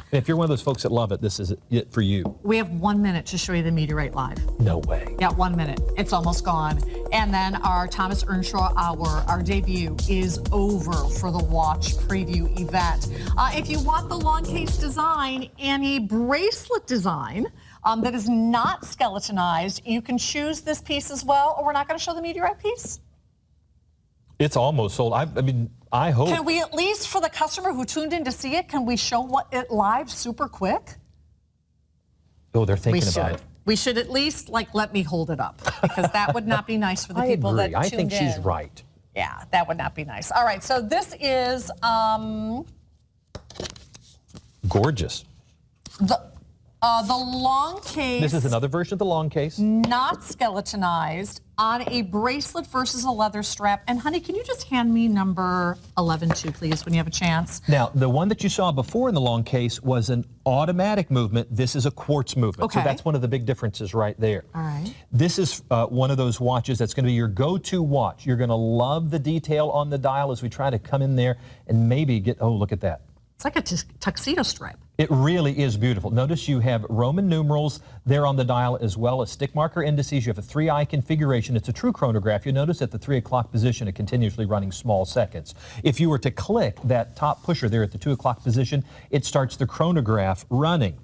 Speaker 2: And if you're one of those folks that love it, this is it for you.
Speaker 1: We have 1 minute to show you the meteorite live.
Speaker 2: No way.
Speaker 1: Yeah, 1 minute. It's almost gone. And then our Thomas Earnshaw Hour, our debut, is over for the watch preview event. If you want the long case design and a bracelet design that is not skeletonized, you can choose this piece as well, or we're not going to show the meteorite piece.
Speaker 2: It's almost sold. I mean, I hope.
Speaker 1: Can we at least, for the customer who tuned in to see it, can we show it live super quick?
Speaker 2: Oh, they're thinking about it.
Speaker 1: We should at least, let me hold it up, because that would not be nice for the people that tuned in.
Speaker 2: I think she's right.
Speaker 1: Yeah, that would not be nice. All right, so this is
Speaker 2: Gorgeous.
Speaker 1: the long case.
Speaker 2: This is another version of the long case.
Speaker 1: Not skeletonized, on a bracelet versus a leather strap. And honey, can you just hand me number 11 too, please, when you have a chance?
Speaker 2: Now, the one that you saw before in the long case was an automatic movement. This is a quartz movement.
Speaker 1: Okay.
Speaker 2: So that's one of the big differences right there.
Speaker 1: All right.
Speaker 2: This is one of those watches that's going to be your go-to watch. You're going to love the detail on the dial as we try to come in there and maybe get, oh, look at that.
Speaker 1: It's like a tuxedo stripe.
Speaker 2: It really is beautiful. Notice you have Roman numerals there on the dial as well as stick marker indices. You have a 3-eye configuration. It's a true chronograph. You notice at the 3 o'clock position, it continuously running small seconds. If you were to click that top pusher there at the 2 o'clock position, it starts the chronograph running.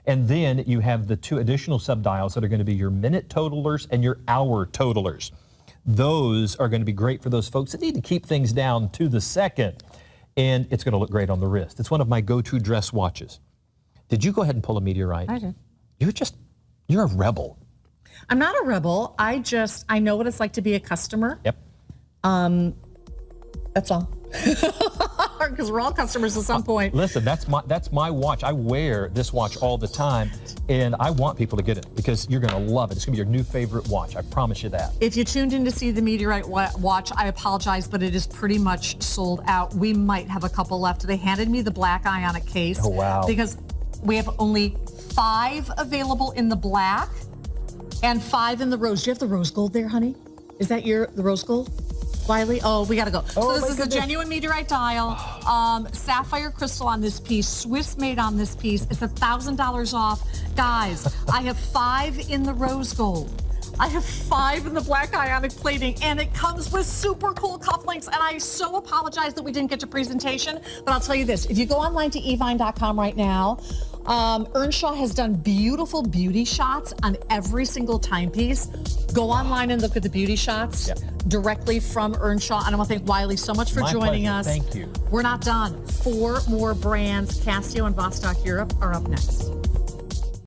Speaker 2: And then you have the 2 additional subdials that are going to be your minute totalers and your hour totalers. Those are going to be great for those folks that need to keep things down to the second. And it's going to look great on the wrist. It's one of my go-to dress watches. Did you go ahead and pull a meteorite?
Speaker 1: I did.
Speaker 2: You're a rebel.
Speaker 1: I'm not a rebel. I know what it's like to be a customer.
Speaker 2: Yep.
Speaker 1: That's all. Because we're all customers at some point.
Speaker 2: Listen, that's my watch. I wear this watch all the time, and I want people to get it because you're going to love it. It's going to be your new favorite watch. I promise you that.
Speaker 1: If you tuned in to see the meteorite watch, I apologize, but it is pretty much sold out. We might have a couple left. They handed me the black ionic case.
Speaker 2: Oh, wow.
Speaker 1: Because we have only 5 available in the black and 5 in the rose. Do you have the rose gold there, honey? Is that the rose gold? Wiley? Oh, we got to go.
Speaker 2: Oh,
Speaker 1: so this is a genuine meteorite dial. Sapphire crystal on this piece. Swiss made on this piece. It's $1,000 off. Guys, I have 5 in the rose gold. I have 5 in the black ionic plating, and it comes with super cool cufflinks. And I so apologize that we didn't get to presentation, but I'll tell you this. If you go online to evine.com right now, Earnshaw has done beautiful beauty shots on every single timepiece. Go online and look at the beauty shots directly from Earnshaw. And I want to thank Wiley so much for joining us.
Speaker 2: Thank you.
Speaker 1: We're not done. 4 more brands, Casio and Vostok Europe, are up next.